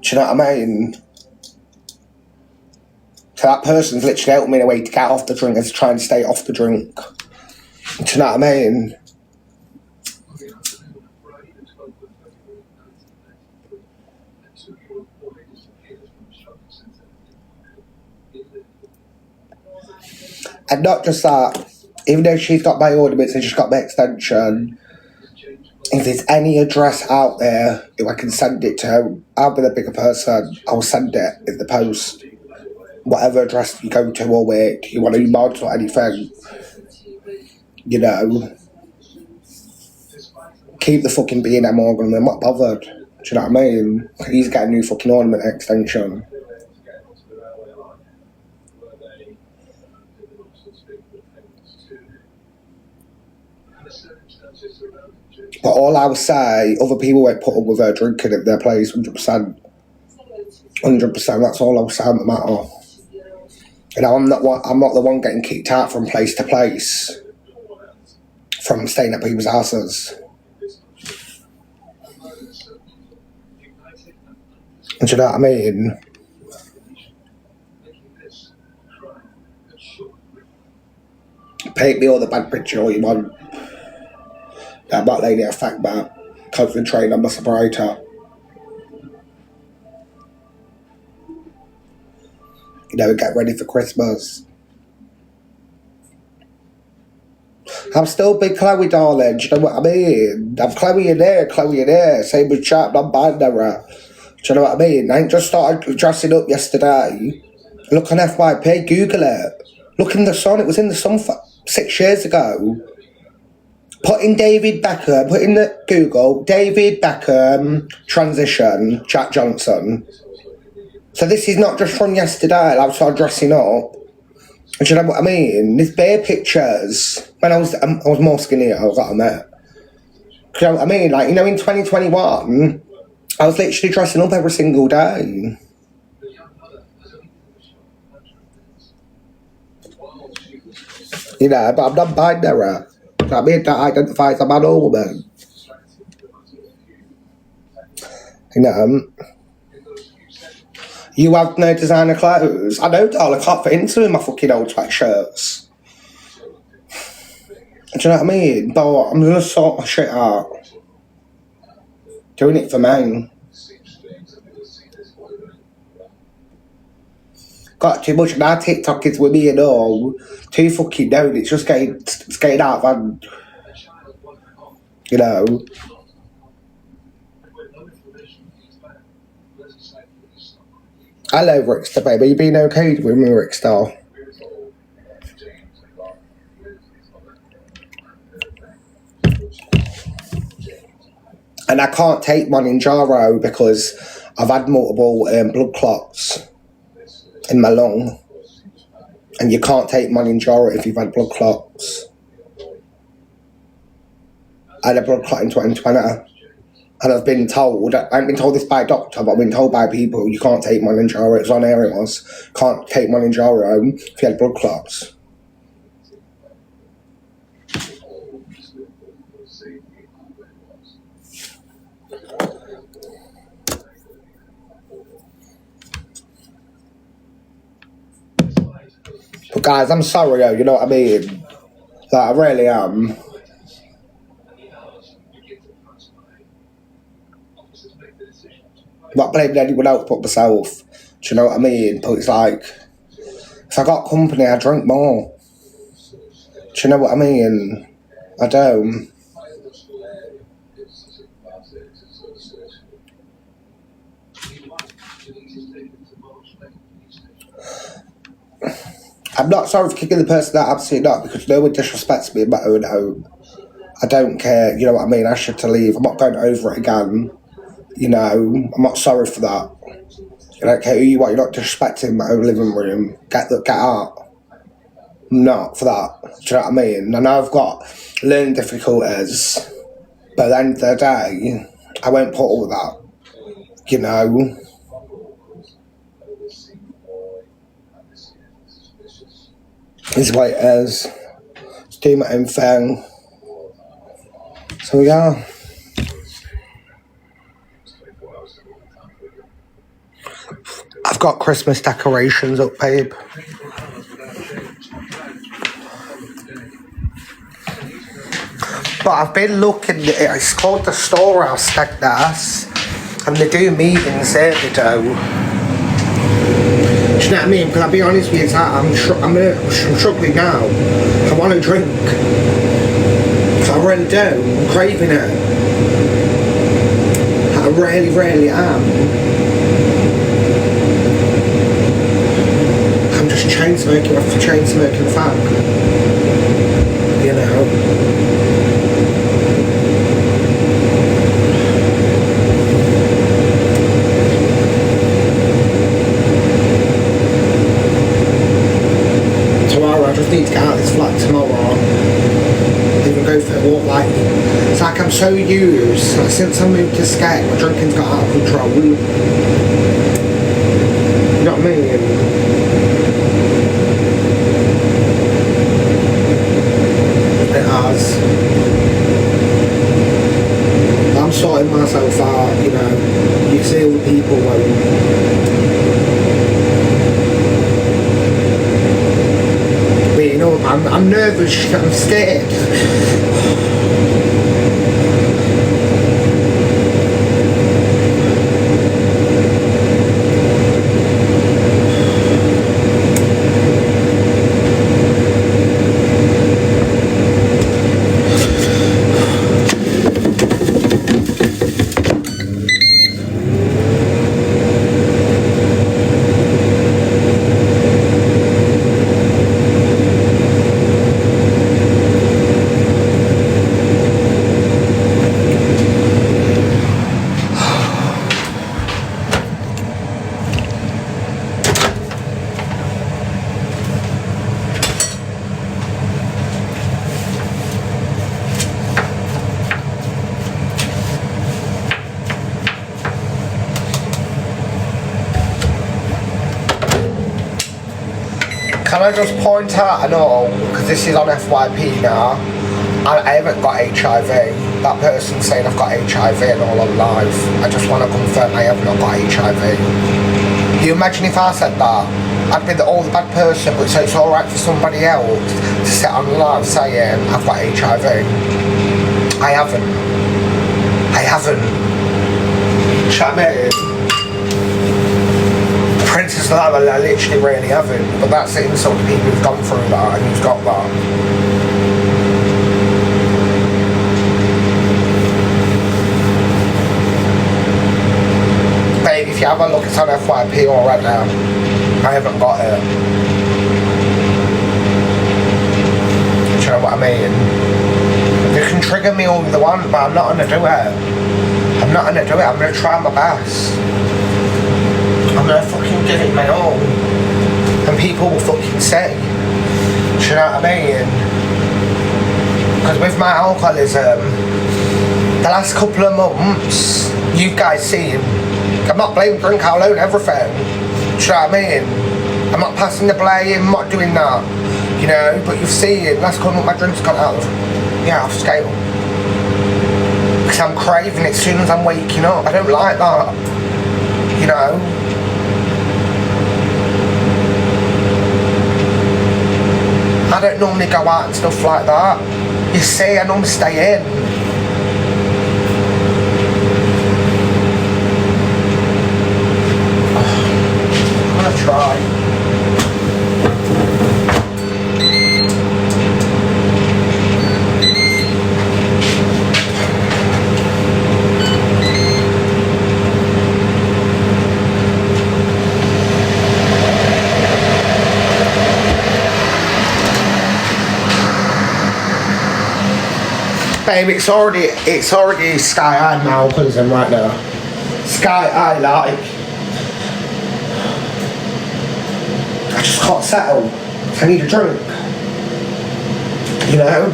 Do you know what I mean? So that person's literally helping me in a way to get off the drink and to try and stay off the drink. Do you know what I mean? And not just that, even though she's got my ornaments and she's got my extension, if there's any address out there, if I can send it to, I'll be the bigger person, I'll send it in the post. Whatever address you go to or where you want to mod or anything, you know, keep the fucking B&M organ, I'm not bothered. Do you know what I mean? He's got a new fucking ornament extension. But all I would say, other people won't put up with her drinking at their place, 100%. 100%, that's all I was saying, the matter. You know, I'm not the one getting kicked out from place to place, from staying at people's houses. Do you know what I mean? Paint me all the bad picture all you want. That black lady a fact about concentrating on my sobriety. You know, get ready for Christmas. I'm still big Chloe, darling. Do you know what I mean? I'm Chloe in there. Same with chat, non-binary. Do you know what I mean? I ain't just started dressing up yesterday. Look on FYP, Google it. Look in the sun, it was in the sun 6 years ago. Put in David Beckham, put in the Google, David Beckham, transition, Jack Johnson. So this is not just from yesterday, I started dressing up. Do you know what I mean? There's bare pictures. When I was more skinnier, I got on there. Do you know what I mean? Like, you know, in 2021, I was literally dressing up every single day. You know, but I'm not binary. I mean, that identifies as a man or woman. You know, you have no designer clothes. I know, darling, I can't fit into my fucking old sweatshirts. Do you know what I mean? But I'm gonna sort my shit out. Doing it for me. got too much. Now TikTok is with me and all. Too fucking known. It's just getting out of hand. You know. Hello, Rickster, baby. You been okay with me, Rickster? And I can't take Mounjaro because I've had multiple blood clots in my lung. And you can't take Mounjaro if you've had blood clots. I had a blood clot in 2020. And I've been told, I haven't been told this by a doctor, but I've been told by people, you can't take Mounjaro. It's on air, it was. Can't take Mounjaro if you had blood clots. But guys, I'm sorry, you know what I mean? Like, I really am. I'm not blaming anyone else but myself. Do you know what I mean? But it's like, if I got company, I drink more. Do you know what I mean? I don't. I'm not sorry for kicking the person out, absolutely not, because no one disrespects me in my own home. I don't care, you know what I mean? I should to leave. I'm not going over it again. You know, I'm not sorry for that. I don't care who you are, you're not disrespecting my own living room. Get out. I'm not for that. Do you know what I mean? I know I've got learning difficulties, but at the end of the day, I won't put all that. You know? This is what it is. Just do my own thing. So yeah. I've got Christmas decorations up, babe. But I've been looking, it's called the Storehouse Steakhouse, and they do meetings there, they do. Do you know what I mean? Because I'll be honest with you, I'm struggling now. I want a drink. I really do. I'm craving it. I really am. I'm just chain smoking off the chain smoking fag. You know? I just need to get out of this flat tomorrow. Even go for a walk. Like, it's like I'm so used. Like, since I moved to Skeg, my drinking's got out of control. You know what I mean? It has. I'm sorting myself out, you know. You see all the people when I'm nervous, I'm scared. Can I just point out and all, because this is on FYP now, I haven't got HIV. That person saying I've got HIV and all on live. I just want to confirm I have not got HIV. You imagine if I said that? I'd be the old bad person, but so it's alright for somebody else to sit on live saying I've got HIV. I haven't. Do you know what I mean? Princess So that I literally really haven't. But that's it, some people who've gone through that and who've got that. Babe, if you have a look, it's on FYP already now. I haven't got it. Do you know what I mean? They can trigger me all they want, but I'm not gonna do it. I'm not gonna do it. I'm gonna try my best. I'm gonna fucking give it my all. And people will fucking say. Do you know what I mean? Because with my alcoholism, the last couple of months, you guys seen, I'm not blaming drink alone, everything. Do you know what I mean? I'm not passing the blame, I'm not doing that. You know, but you've seen, last couple of months my drink's gone out of, off scale. Because I'm craving it as soon as I'm waking up. I don't like that. You know? I don't normally go out and stuff like that. You see, I normally stay in. I'm gonna try. Babe, it's already sky high now, alcoholism right now. Sky high, like. I just can't settle. I need a drink. You know?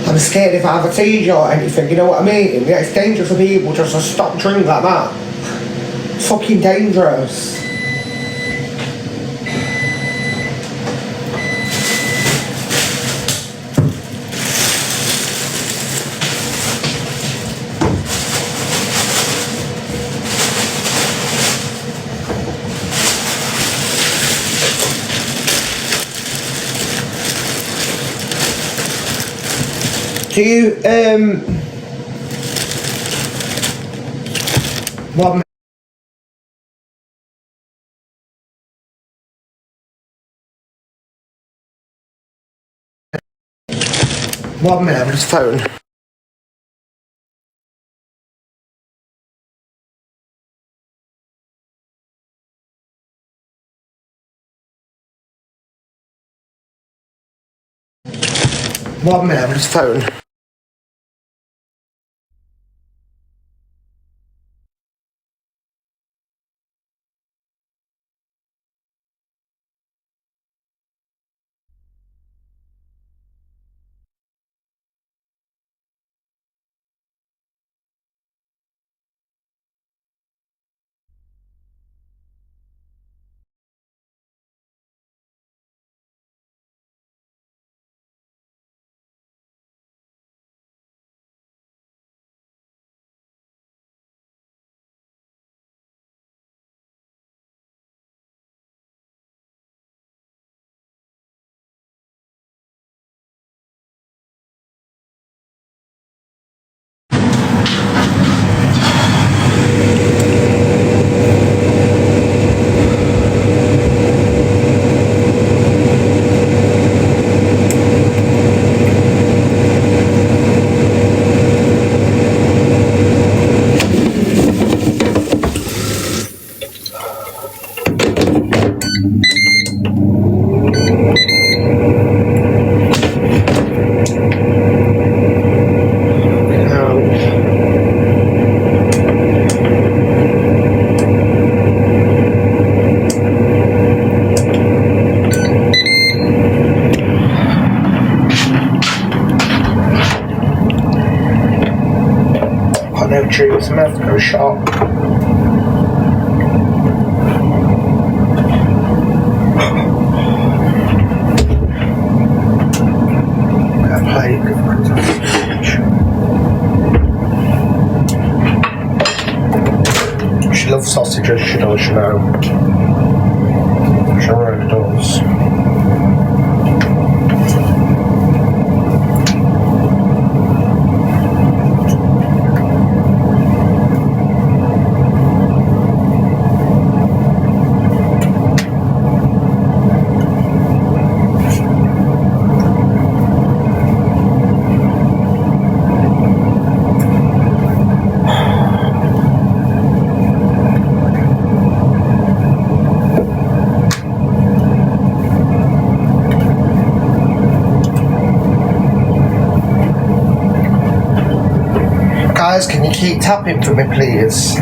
I'm scared if I have a seizure or anything, you know what I mean? Yeah, it's dangerous for people just to stop drink like that. It's fucking dangerous. Do you, 1 minute, on his phone. One minute, on his phone. No trees, I'm gonna have to go shop. She loves sausages, she does, you know. She really does. Guys, can you keep tapping for me, please?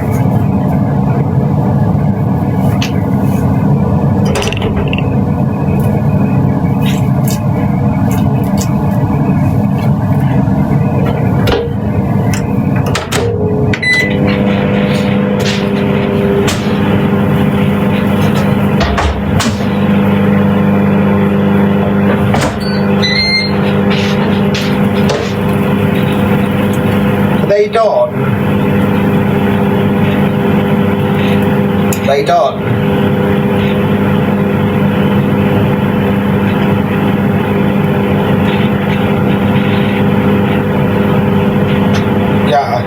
They done. Yeah.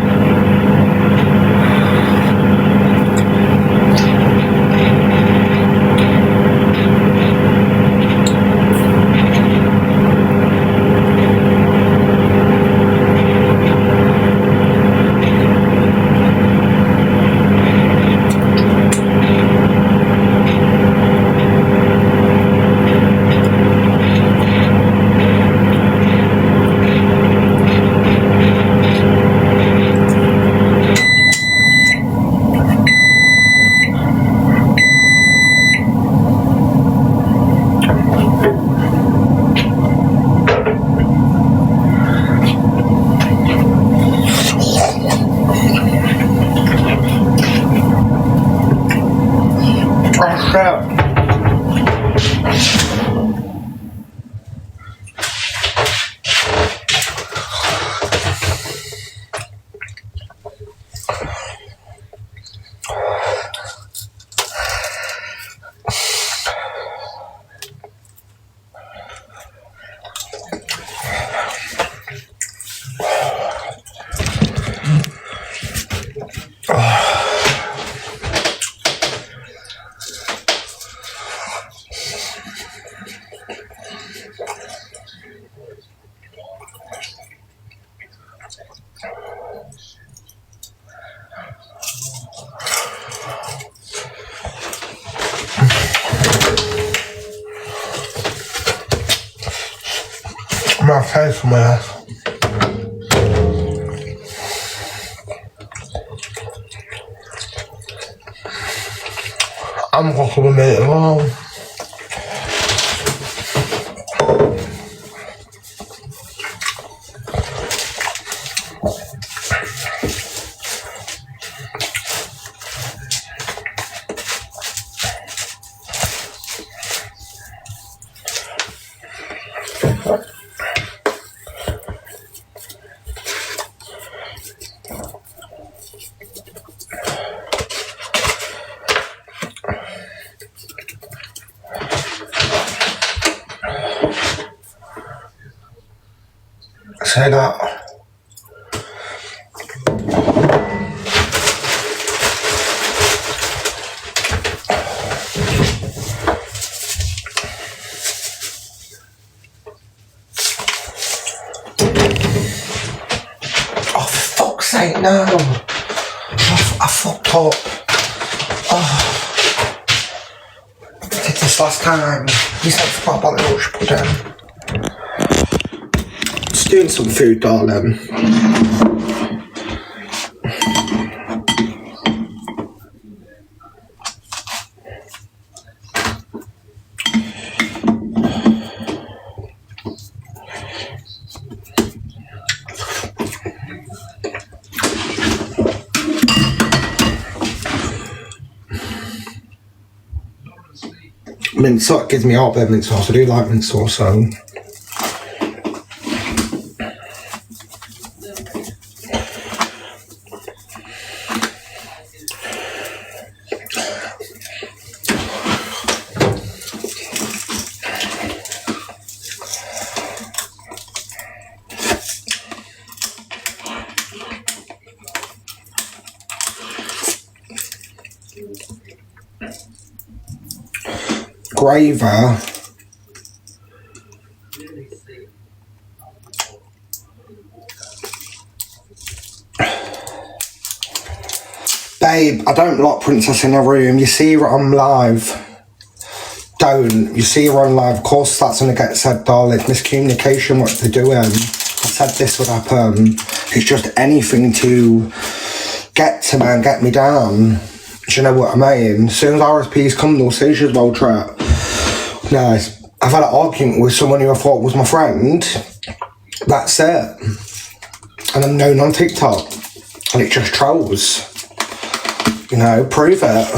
I'm okay for my ass. I'm walking with me as well. Say that. Oh, for fuck's sake, no. I fucked up. Oh. I did this last time. You said forgot about the Yorkshire pudding. Just doing some food, darling. Mint sauce gives me heartburn, mint sauce. I do like mint sauce, so. Graver. Babe, I don't lock Princess in a room. You see her on live. Don't. You see her on live. Of course that's going to get said, darling. Miscommunication, what they're doing. I said this would happen. It's just anything to get to me and get me down. Do you know what I mean? As soon as RSPs come, they'll say she's well trapped. No, I've had an argument with someone who I thought was my friend. That's it. And I'm known on TikTok. And it's just trolls. You know, prove it.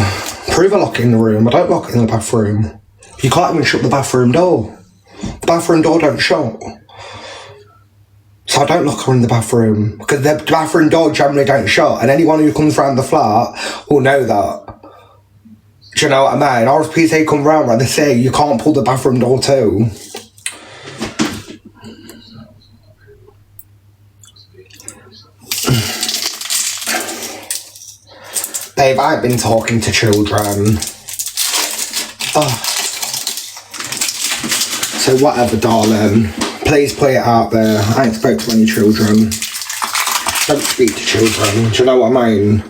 Prove a lock in the room. I don't lock it in the bathroom. You can't even shut the bathroom door. The bathroom door don't shut. So I don't lock her in the bathroom. Because the bathroom door generally don't shut. And anyone who comes round the flat will know that. Do you know what I mean? RSPs, they come round and they say you can't pull the bathroom door too. Babe, I've been talking to children. Oh. So whatever, darling. Please put it out there. I ain't spoke to any children. Don't speak to children. Do you know what I mean?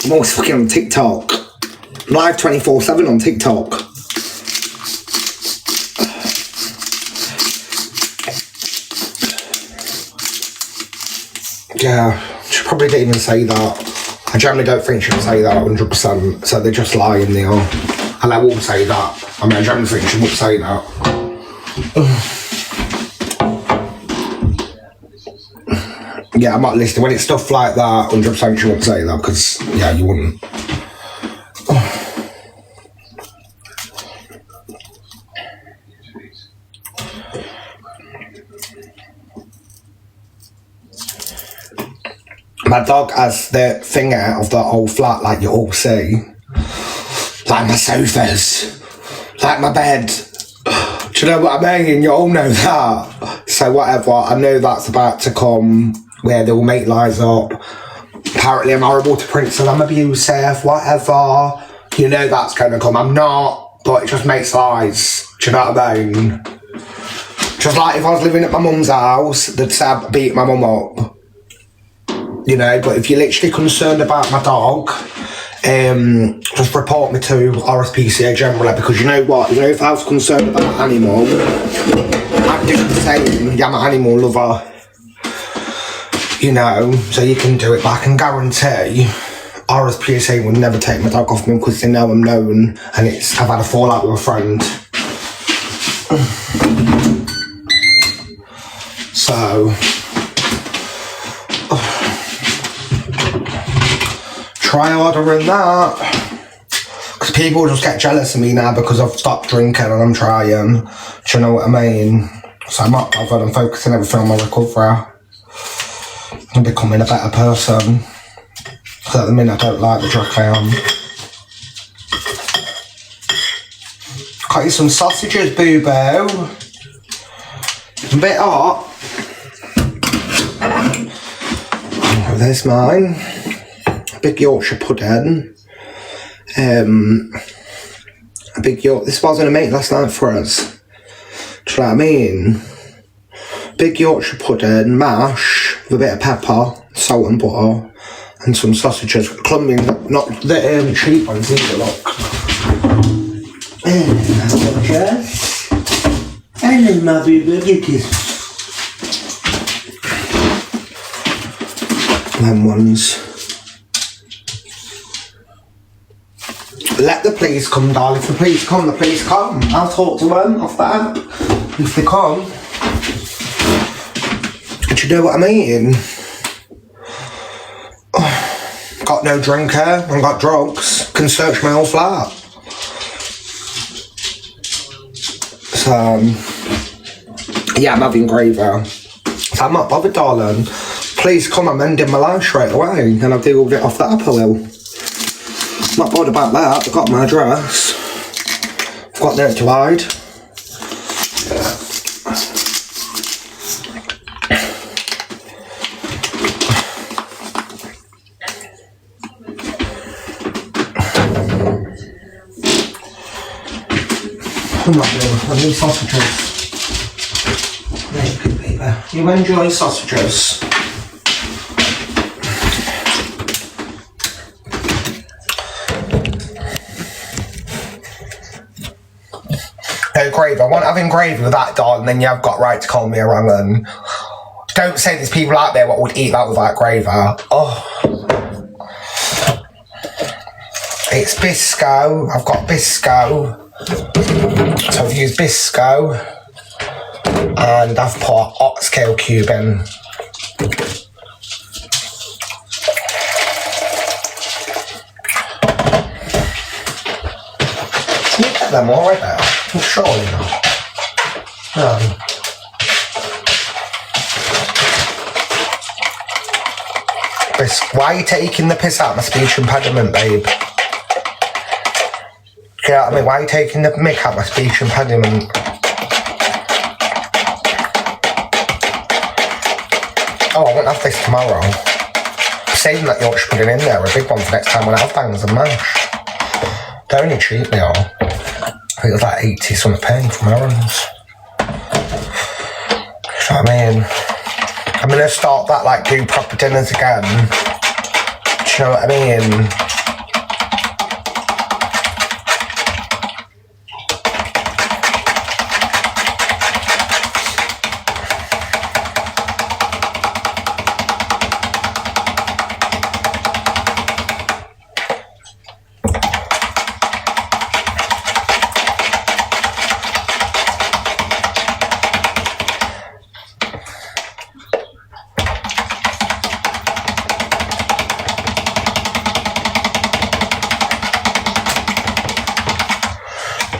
I'm always fucking on TikTok. I'm live 24/7 on TikTok. Yeah, she probably didn't even say that. I generally don't think she'll say that 100%, so they're just lying there. And I won't say that. I mean, I generally think she won't say that. Yeah, I'm not listening. When it's stuff like that, 100% she won't say that, because, yeah, you wouldn't. My dog has the thing out of the whole flat, like you all see. Like my sofas. Like my bed. Do you know what I mean? You all know that. So whatever, I know that's about to come, where they'll make lies up. Apparently I'm horrible to Prince and I'm abusive, whatever. You know that's going to come. I'm not, but it just makes lies. Do you know what I mean? Just like if I was living at my mum's house, they'd say I beat my mum up. You know, but if you're literally concerned about my dog, just report me to RSPCA generally, because you know what, you know, if I was concerned about an animal, I'd do the same. Yeah, I'm an animal lover. You know, so you can do it, but I can guarantee RSPCA would never take my dog off me because they know I'm known and I've had a fallout with a friend. So try ordering that, because people just get jealous of me now because I've stopped drinking and I'm trying. Do you know what I mean? So I'm not bothered. I'm focusing everything on my recovery and becoming a better person. So at the minute I don't like the drug I am. Got you some sausages, boo-boo. It's a bit hot. Oh, there's mine. Big Yorkshire pudding. A big York. This was gonna make last night for us. Do you know what I mean? Big Yorkshire pudding, mash with a bit of pepper, salt and butter, and some sausages. Clumping, not the cheap ones either. Look. Sausages. And then my baby them ones. Let the police come, darling. If the police come, the police come. I'll talk to them off the app. If they come. Do you know what I mean? Oh, got no drinker, and got drugs. Can search my whole flat. So, yeah, I'm having gravy. So I'm not bothered, darling. Please come, I'm ending my life straight away. And I'll deal with it off the app, I will. Not bothered about that. I've got my address. I've got nowhere to hide. Come on, Bill. I need sausages. There you go, baby. You enjoy sausages? No gravy. I want having gravy with that, darling, then you have got right to call me a wrong one. Don't say there's people out there what would eat that without gravy. Oh. It's Bisco. I've got Bisco. So I've used Bisco. And I've put oxtail cube in. Can you get them already? I'm sure you know. No. Why are you taking the piss out of my speech impediment, babe? Do you know what I mean? Why are you taking the mick out of my speech impediment? Oh, I won't have this tomorrow. I'm saving that Yorkshire pudding in there, a big one for next time when I have bangs and mash. They're only cheap, they are. I think it was like 80 something penny from Aaron's. You know what I mean? I'm gonna start that, like, do proper dinners again. Do you know what I mean?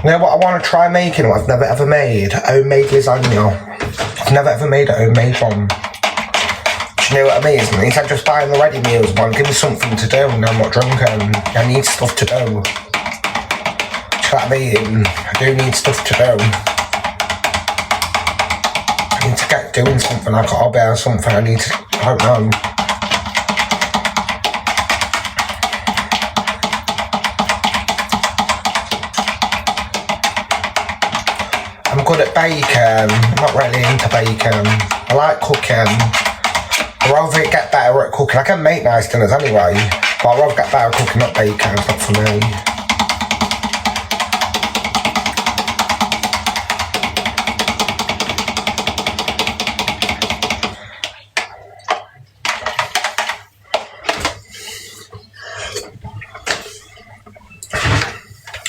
You know what I want to try making, what I've never ever made? Homemade lasagna. I've never ever made a homemade one. Do you know what I mean? Instead of just buying the ready meals one, give me something to do and I'm not drunken. I need stuff to do. Do you know what I mean? I do need stuff to do. I need to get doing something, like a hobby or something. I need to, I don't know. I'm good at baking. I'm not really into baking. I like cooking. I'd rather get better at cooking. I can make nice dinners anyway, but I'd rather get better at cooking, not baking. It's not for me.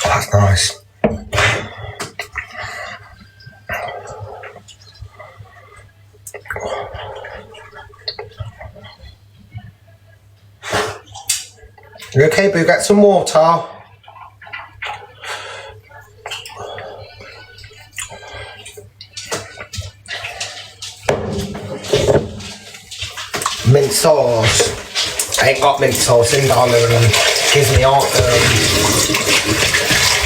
Oh, that's nice. You okay, boo? Get some water. Mint sauce. I ain't got mint sauce in, darling. Gives me heartburn.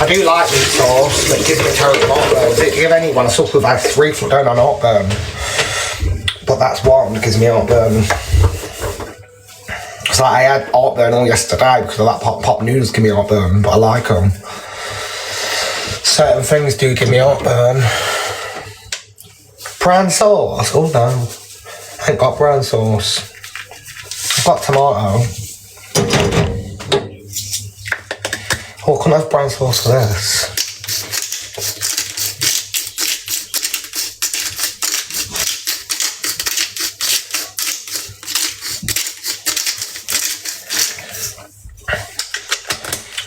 I do like mint sauce, but it gives me terrible heartburn. Does it give anyone? I suffer with like 3 foot down on heartburn. But that's one, gives me heartburn. So I had heartburn all yesterday because of that pop noodles give me heartburn, but I like them. Certain things do give me heartburn. Brown sauce? Oh no. I ain't got brown sauce. I've got tomato. Oh, I couldn't have brown sauce for this.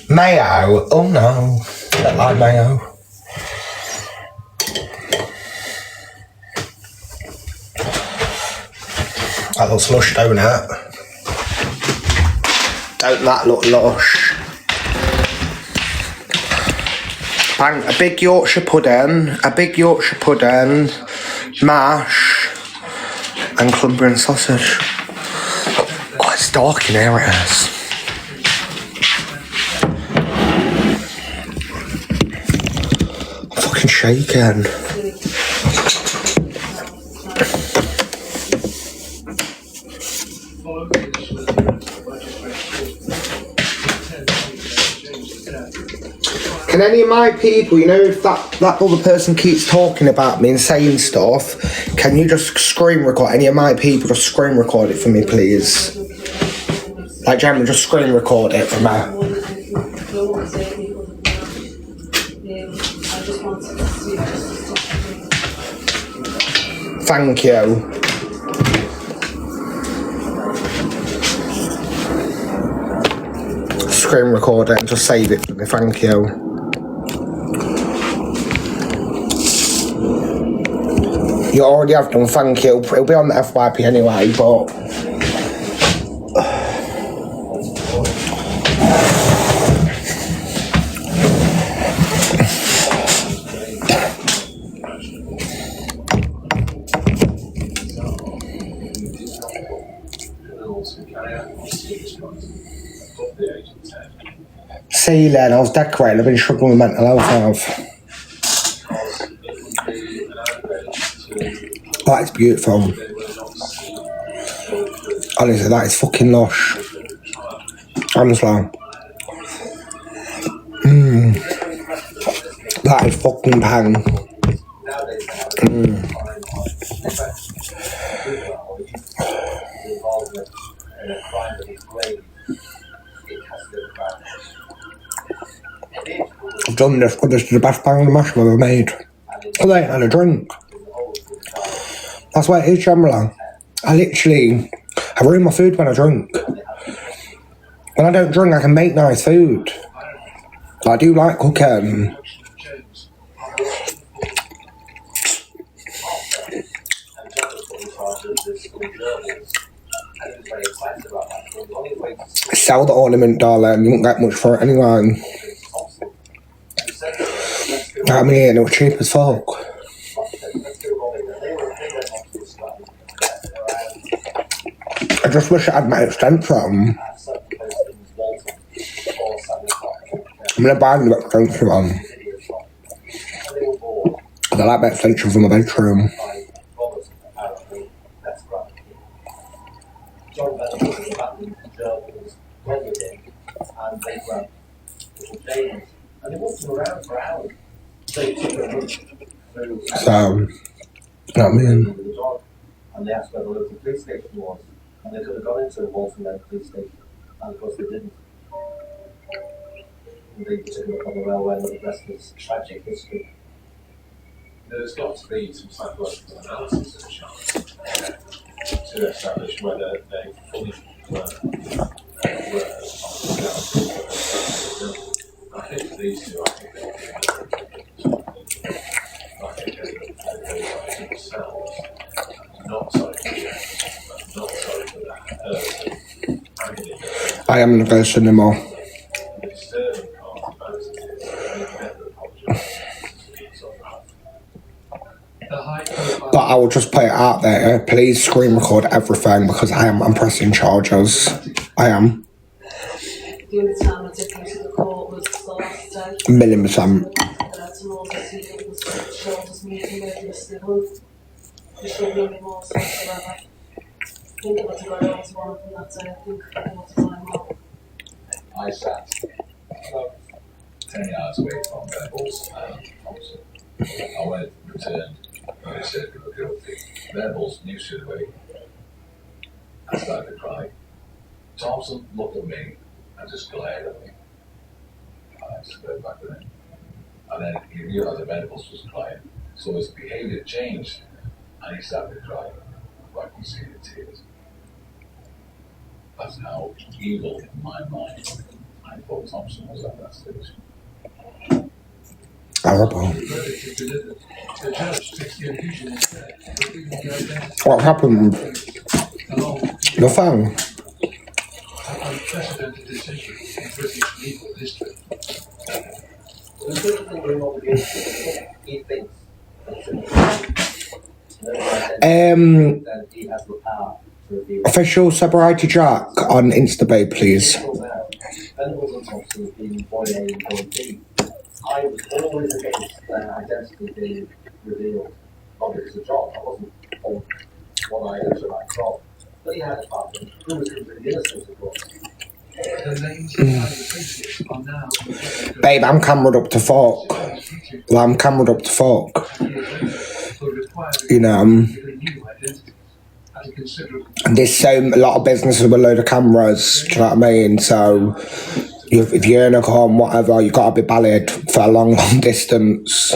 Mayo? Oh no, I don't like mayo. That looks lush, don't it? Don't that look lush? Bang, a big Yorkshire pudding, mash, and Cumbrian sausage. Oh, it's dark in here, it is. Shaking. Can any of my people, you know, if that other person keeps talking about me and saying stuff, can you just screen record? Any of my people just screen record it for me, please? Like, generally, just screen record it for me. Thank you. screen record it and just save it for me, thank you. You already have done, thank you. It'll be on the FYP anyway, but... See, Len, I was decorating. I've been struggling with mental health. That is beautiful. Honestly, that is fucking lush. Honestly. That is fucking bang. I've done this, but this is the best bang of mash I've ever made. Oh, they had a drink. That's why it is generally. I ruin my food when I drink. When I don't drink, I can make nice food. I do like cooking. Sell the ornament, darling. You won't get much for it anyway. I mean, it was cheap as fuck. I just wish I had my extension. I'm gonna buy an extension one. I like my extension for my bedroom. So, I mean, and they asked where the local police station was, and they could have gone into Walton Road police station, and of course they didn't. And they took them up on the railway, and the rest is tragic history. There's got to be some psychological analysis of the child to establish whether they fully were. I think these two, I think themselves, not sorry for you, not sorry for that person. I am not going to say anymore. The disturbing part about it is they never apologise. But I will just put it out there. Please screen record everything because I'm pressing charges. I am. The only time I took him to the court was the last day. $1,000,000. Shoulders meeting with the sibling. There should be any more stuff forever. I think it was a good old one from that day. I think it was a time off. I sat 10 yards away from their balls and Thompson. I went, returned, and they said they were guilty. Their balls knew straight away. I started to cry. Thompson looked at me and just glared at me. I stared back at him. And then he realised that Venables was crying. So his behaviour changed and he started to cry. I can see the tears. That's how evil in my mind I thought Thompson was at that stage. Horrible. What happened? Nothing. Unprecedented decision in British legal history. There's nothing we're not against he thinks that he has the power to review. Official sobriety Jack on Instababe, please. Venables and Thompson being boy A and boy B. I was always against their identity being revealed. Not because of John, I wasn't on what I had to like John. But he had a partner who was completely innocent, of course. The names of the faces are now. Babe, I'm cameraed up to fuck. Well, I'm cameraed up to fuck. You know, and there's a lot of businesses with a load of cameras, do you know what I mean? So, if you're in a car and whatever, you've got to be valid for a long, long distance.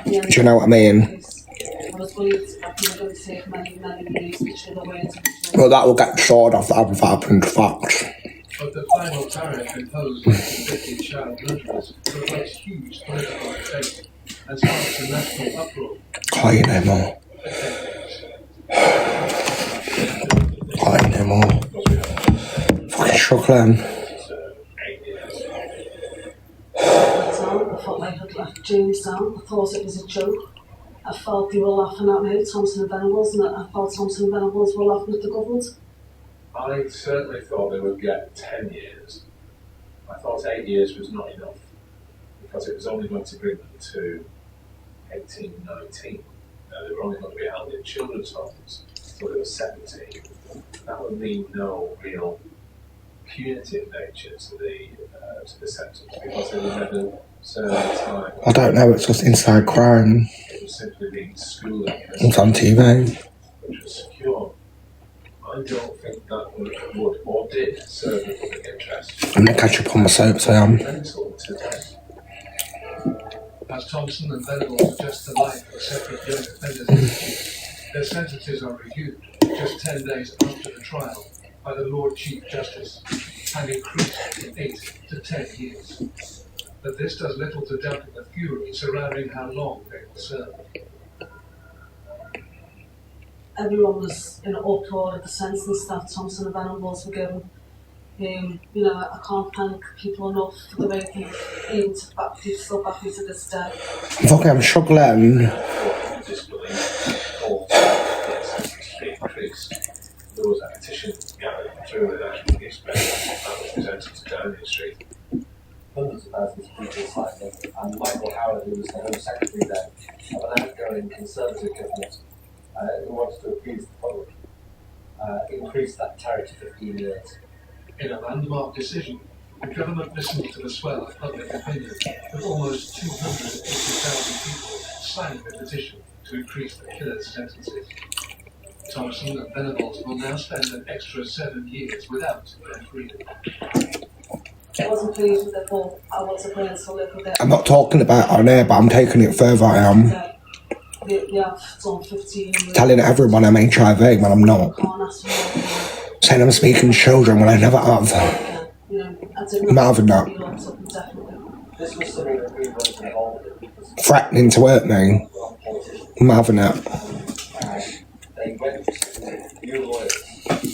Do you know what I mean? Well, that will get sorted off that happened, fact. But the final tariff imposed on convicted child murderers provokes huge political debate and sparks a national uproar. Can't eat no more. Can't eat no more. Fucking struggling. I felt like I'd let James down. I thought it was a joke. I felt they were laughing at me, Thompson and Venables, and I felt Thompson and Venables were laughing at the government. I certainly thought they would get 10 years. I thought 8 years was not enough because it was only going to bring them to 18, 19. They were only going to be held in children's homes until they were 17. That would mean no real punitive nature to the sentence because they would never serve the time. I don't know, it's just inside crime. It was simply being schooling. It's on TV. Which was secure. I don't think that would or did serve the public interest. I'm gonna catch up on my soaps, I am. Until today. As Thompson and Venables adjust to life for separate young offenders, their sentences are reviewed just 10 days after the trial by the Lord Chief Justice and increased from 8 to 10 years. But this does little to dampen the fury surrounding how long they will serve. Everyone was in uproar at the sentence that Thompson and Venables were given. You know, I can't thank people enough for the way they've still back me to this day. Fucking, I'm struggling. Disbelief or increase. There was a petition gathered through the national newspaper that was presented to Downing Street. Hundreds of thousands of people signed it, and Michael Howard, who was the Home Secretary then, of an outgoing Conservative government, who wanted to appease the public, increased that tariff to 15 years. In a landmark decision, the government listened to the swell of public opinion, with almost 280,000 people signing the petition to increase the killer's sentences. Thompson and Venables will now spend an extra 7 years without their freedom. I wasn't pleased with it, but I wasn't going to live with it. I'm not talking about it on air, but I'm taking it further, I am. They have done 15 years. Telling everyone I'm HIV when I'm not. Can't ask for more. Saying I'm speaking to children when I never have. You know, I didn't I'm having that. be locked up indefinitely. This was something that we weren't involved in because Threatening to hurt me. we were politicians. I'm having it. They went to new lawyers to appeal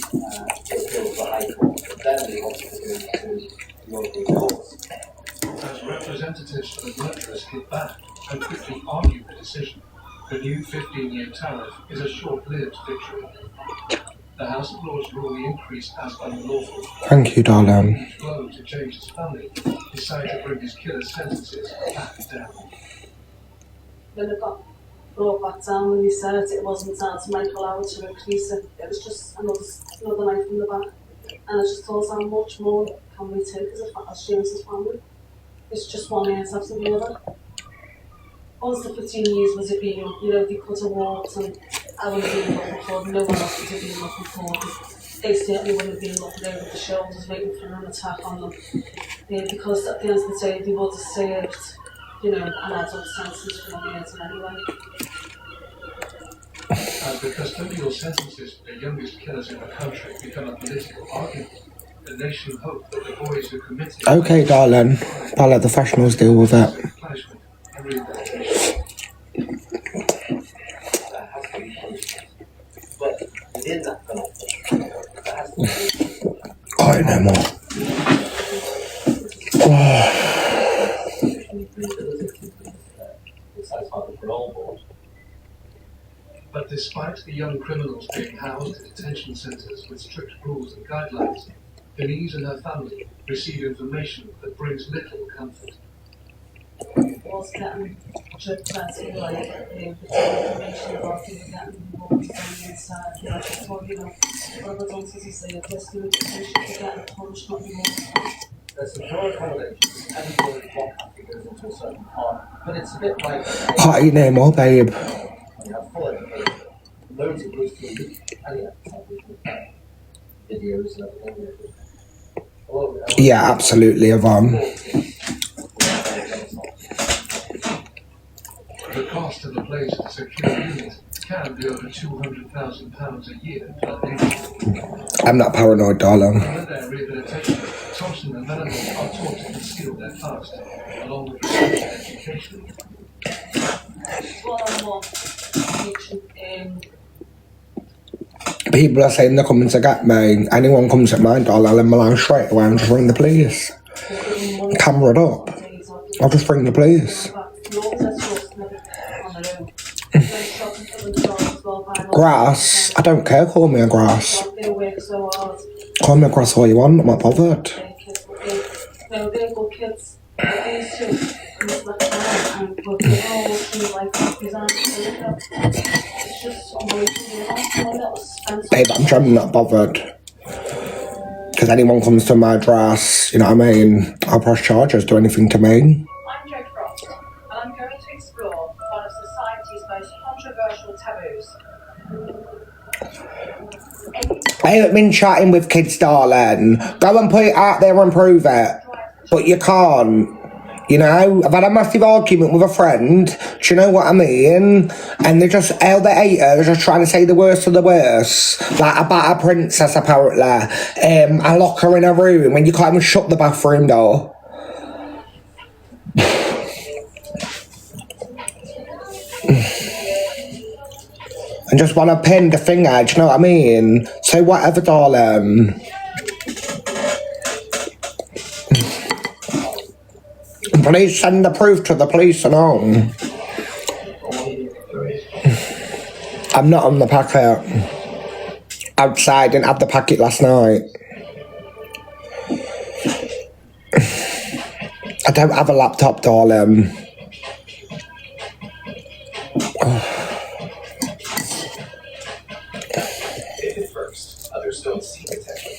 to the High Court, but then they wanted to go to European courts. As representatives of the murderers hit back and quickly argued the decision, the new 15-year tariff is a short-lived victory. The House of Lords ruled the increase as unlawful. Thank you, darling. Each blow to James's family decided to bring his killer's sentences back down. When it got brought back down, when he said it wasn't down to Michael Howard to increase it, it was just another knife in the back. And I just thought, how much more can we take as James's family? It's just one year after the other. Once the 15 years was it being, you know, they could have walked and I wouldn't have been looking for them, no one else would have been looking for them. They certainly wouldn't have been looking over the shoulders waiting for an attack on them. Because at the end of the day, they would have served, you know, an adult sentence for 1 year anyway. As the custodial sentences for the youngest killers in the country become a political argument, the nation hoped that the boys who committed... Okay, darling. I'll let the professionals deal with it. ...punishment and rehabilitation. There has to be punishment. But within that punishment, there has to be I know more. satisfied the parole board. But despite the young criminals being housed in detention centres with strict rules and guidelines, Denise and her family receive information that brings little comfort. Was getting drip tests like information about you getting involved inside. Yeah, I thought, you know, other donors, as you say, if there's good potential to get punished, not be more. There's some draw accommodations. Every block country goes into a certain part, but it's a bit like Can't eat no more, babe. you have full education, loads of good food, and you have television, videos and everything. Yeah, absolutely, Yvonne. The cost of the place to secure unit can be over £200,000 a year per individual. I'm not paranoid, darling. Under their rehabilitation, Thompson and Melanie are taught to conceal their past, along with research and education. People are saying they're coming to get me. Anyone comes at my door, I'll leave them alone straight away and just ring the police. Camera it up. I'll just ring the police. Grass? I don't care, call me a grass. Call me a grass all you want, I'm not bothered. Babe, I'm generally not bothered. Because anyone comes to my address, you know what I mean? I'll press charges, do anything to me. I'm Jo Frost, and I'm going to explore one of society's most controversial taboos. I haven't been chatting with kids, darling. Go and put it out there and prove it. But you can't. You know, I've had a massive argument with a friend, do you know what I mean? And they're just, all they hate her, they're just trying to say the worst of the worst. Like about a princess, apparently. I lock her in a room when you can't even shut the bathroom door. And just want to pin the finger, do you know what I mean? Say whatever, darling. Please send the proof to the police and all. I'm not on the packet. Outside, didn't have the packet last night. I don't have a laptop, darling. At first, others don't see potential.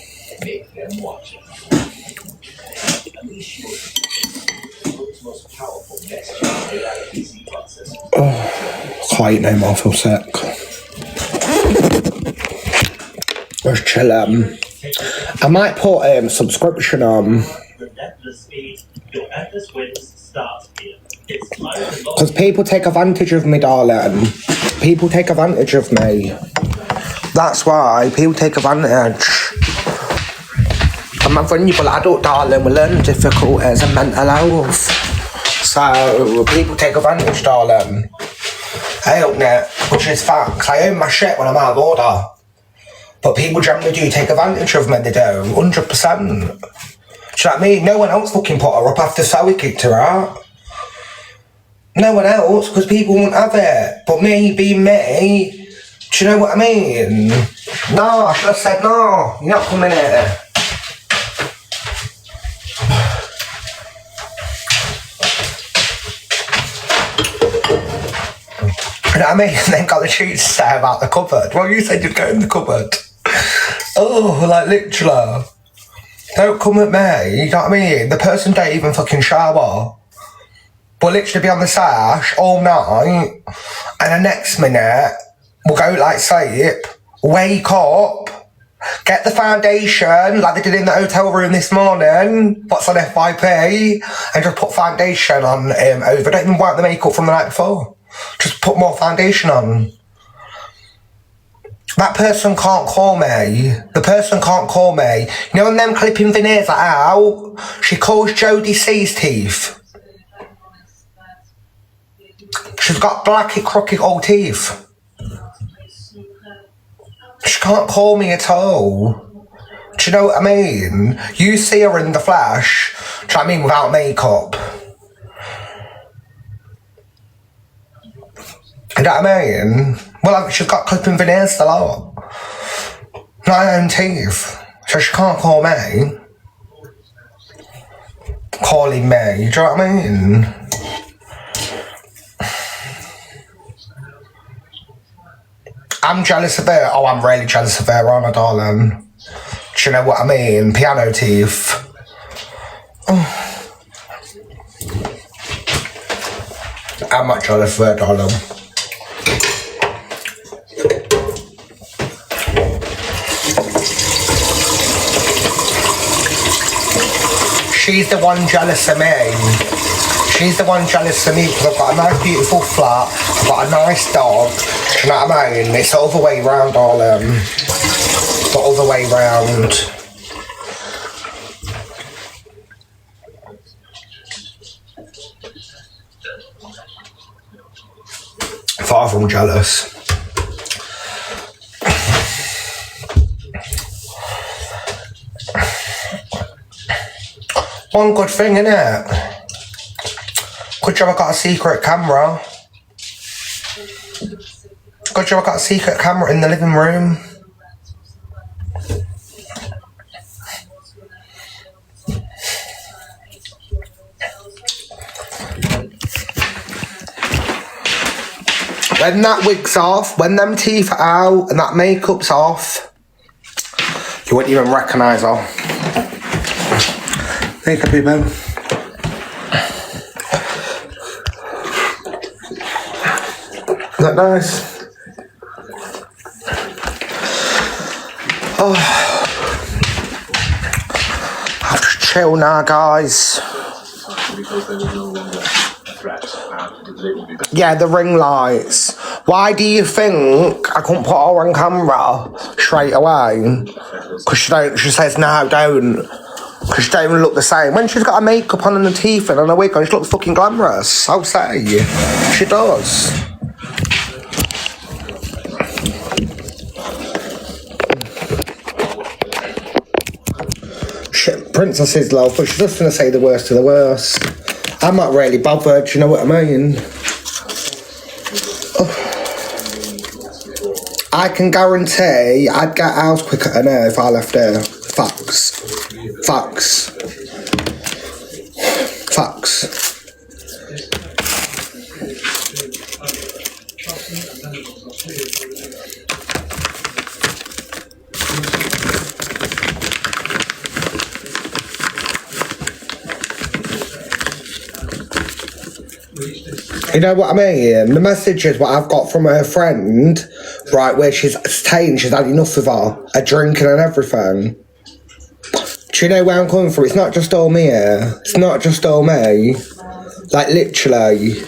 Make them watch it. Unleash your world's most powerful next-gen AI PC processor. Can't eat no more, I feel sick. Let's chill. I might put subscription on. Relentless speed, your endless wins start here. It's time to Because people take advantage of me, darling. People take advantage of me. That's why people take advantage. I'm a vulnerable adult, darling, with learning difficulties and mental health. So, people take advantage, darling. I own it, which is facts. I own my shit when I'm out of order. But people generally do take advantage of me, they do, 100%. Do you know what I mean? No one else fucking put her up after Zoe kicked her out. No one else, because people won't have it. But me being me, do you know what I mean? No, I should have said no, you're not coming here. You know what I mean? And then got the cheek to say about the cupboard. Well, you said you'd go in the cupboard. Oh, like literally. Don't come at me, you know what I mean? The person don't even fucking shower. But literally be on the sash all night, and the next minute, we'll go like sleep, wake up, get the foundation, like they did in the hotel room this morning, what's on FYP, and just put foundation on over. Don't even wipe the makeup from the night before. Just put more foundation on. That person can't call me. The person can't call me. You know when them clipping veneers are out? She calls Jodie C's teeth. She's got blacky, crooked old teeth. She can't call me at all. Do you know what I mean? You see her in the flash, do you know what I mean, without makeup. You know what I mean? Well, she's got clipping veneers a lot. Not her own teeth. So she can't call me. Calling me, do you know what I mean? I'm jealous of her. Oh, I'm really jealous of her, aren't I, darling? Do you know what I mean? Piano teeth. Oh. I'm not jealous of her, darling. She's the one jealous of me. She's the one jealous of me because I've got a nice beautiful flat, I've got a nice dog, do you know what I mean? It's the other way round, darling. The other way round. Far from jealous. One good thing, innit? Good job I got a secret camera. Good job I got a secret camera in the living room. When that wig's off, when them teeth are out and that makeup's off, you wouldn't even recognise her. There you go, people. Isn't that nice? Oh. I have to chill now, guys. Because there was no longer a threat and it would be better. Yeah, the ring lights. Why do you think I couldn't put her on camera straight away? Because she says, no, don't. Because she don't even look the same. When she's got her makeup on and the teeth in and her wig on, she looks fucking glamorous. I'll say. She does. Shit, princesses love, but she's just going to say the worst of the worst. I'm not really bothered, you know what I mean? Oh. I can guarantee I'd get out quicker than her if I left her. Facts. Facts. Facts. You know what I mean? The message is what I've got from her friend, right, where she's saying she's had enough of her, a drinking and everything. Do you know where I'm coming from? It's not just all me here. It's not just all me. Like, literally.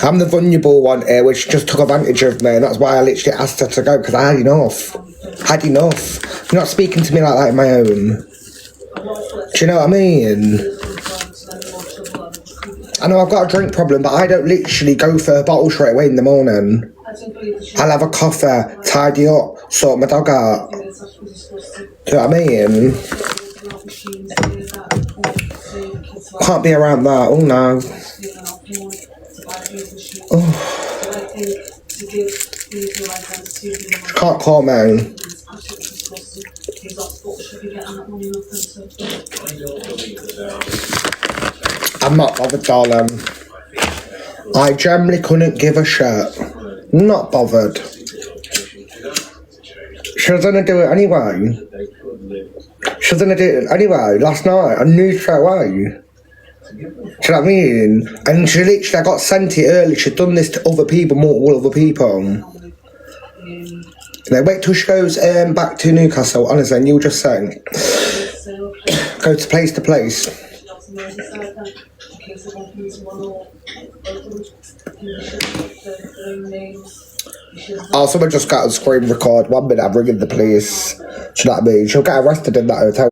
I'm the vulnerable one here, which just took advantage of me, and that's why I literally asked her to go, because I had enough. Had enough. You're not speaking to me like that in my own. Do you know what I mean? I know I've got a drink problem, but I don't literally go for a bottle straight away in the morning. I'll have a coffee, tidy up, sort my dog out. Do you know what I mean? Can't be around that, oh no. Oh. Can't call me. I'm not bothered, darling. I generally couldn't give a shit. Not bothered. She was gonna do it anyway. She was gonna do it anyway. Last night, I knew straight away. Do you know what I mean? And she literally, I got sent it early. She'd done this to other people, multiple other people. Now, wait till she goes back to Newcastle, honestly, and you'll just say, go to place to place. Oh, someone just got a screen record. 1 minute, I'm ringing the police. Do you know what I mean? She'll get arrested in that hotel.